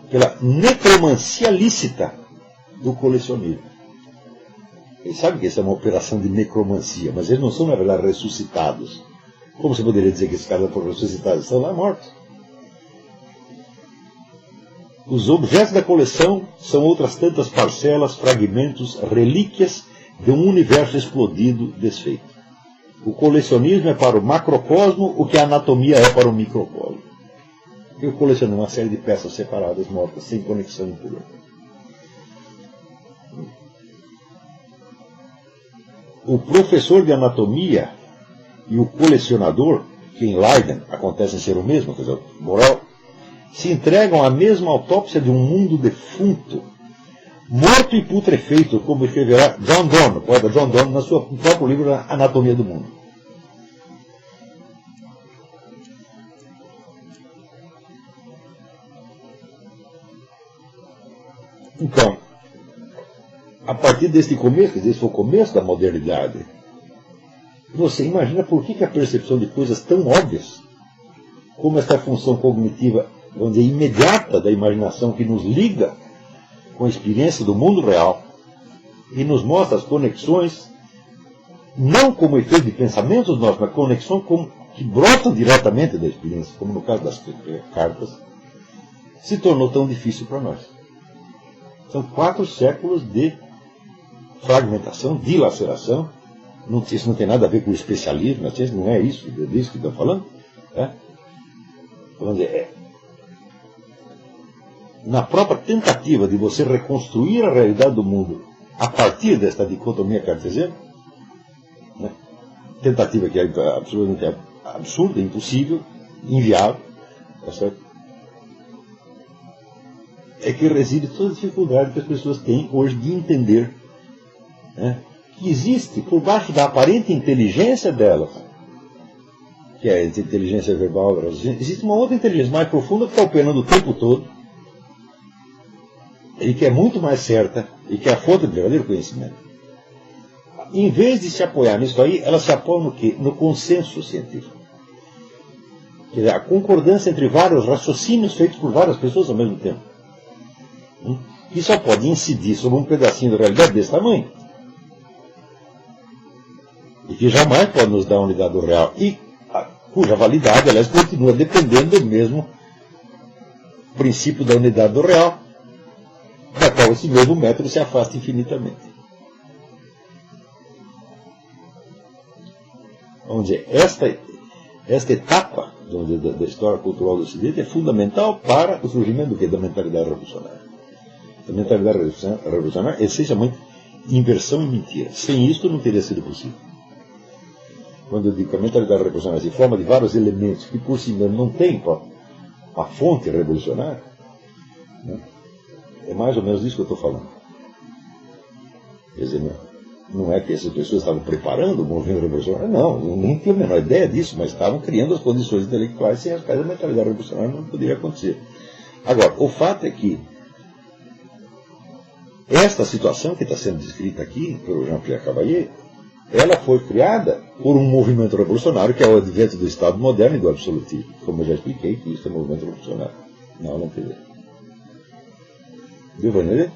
pela necromancia lícita do colecionismo. Ele sabe que isso é uma operação de necromancia, mas eles não são, na verdade, ressuscitados. Como você poderia dizer que esses caras foram ressuscitados? Estão lá mortos. Os objetos da coleção são outras tantas parcelas, fragmentos, relíquias de um universo explodido, desfeito. O colecionismo é para o macrocosmo o que a anatomia é para o microcosmo. Eu coleciono uma série de peças separadas, mortas, sem conexão interior. O professor de anatomia e o colecionador, que em Leiden acontecem ser o mesmo, quer dizer, Borel, se entregam à mesma autópsia de um mundo defunto, morto e putrefeito, como escreverá John Donne, o poeta John Donne, no seu próprio livro Anatomia do Mundo. Então, a partir deste começo, esse foi o começo da modernidade, você imagina por que a percepção de coisas tão óbvias, como esta função cognitiva, vamos dizer, imediata da imaginação que nos liga com a experiência do mundo real e nos mostra as conexões, não como efeito de pensamentos nossos, mas conexões que brotam diretamente da experiência, como no caso das cartas, se tornou tão difícil para nós. São 4 séculos de fragmentação, dilaceração. Isso não tem nada a ver com o especialismo, a ciência não é isso, é disso que estão falando. Vamos dizer, na própria tentativa de você reconstruir a realidade do mundo a partir desta dicotomia cartesiana, tentativa que é absolutamente absurda, impossível, inviável, tá certo? é que reside toda a dificuldade que as pessoas têm hoje de entender, né, que existe por baixo da aparente inteligência delas, que é a inteligência verbal, existe uma outra inteligência mais profunda que está operando o tempo todo e que é muito mais certa e que é a fonte do verdadeiro conhecimento. Em vez de se apoiar nisso aí, ela se apoia no quê? No consenso científico. Quer dizer, a concordância entre vários raciocínios feitos por várias pessoas ao mesmo tempo. Que só pode incidir sobre um pedacinho da realidade desse tamanho. E que jamais pode nos dar a unidade do real. E cuja validade, aliás, continua dependendo do mesmo princípio da unidade do real, da qual esse mesmo método se afasta infinitamente. Vamos dizer, esta etapa da história cultural do Ocidente é fundamental para o surgimento do quê? Da mentalidade revolucionária. A mentalidade revolucionária é essencialmente inversão e mentira. Sem isso não teria sido possível. Quando eu digo que a mentalidade revolucionária se forma de vários elementos que por si mesmo não têm a fonte revolucionária, né, é mais ou menos disso que eu estou falando. Quer dizer, não é que essas pessoas estavam preparando o movimento revolucionário, não, nem tinham a menor ideia disso, mas estavam criando as condições intelectuais sem as quais a mentalidade revolucionária não poderia acontecer. Agora, o fato é que esta situação que está sendo descrita aqui pelo Jean-Pierre Cavalier, ela foi criada por um movimento revolucionário que é o advento do Estado moderno e do absolutismo. Como eu já expliquei, que isso é um movimento revolucionário na aula anterior. Deu para entender?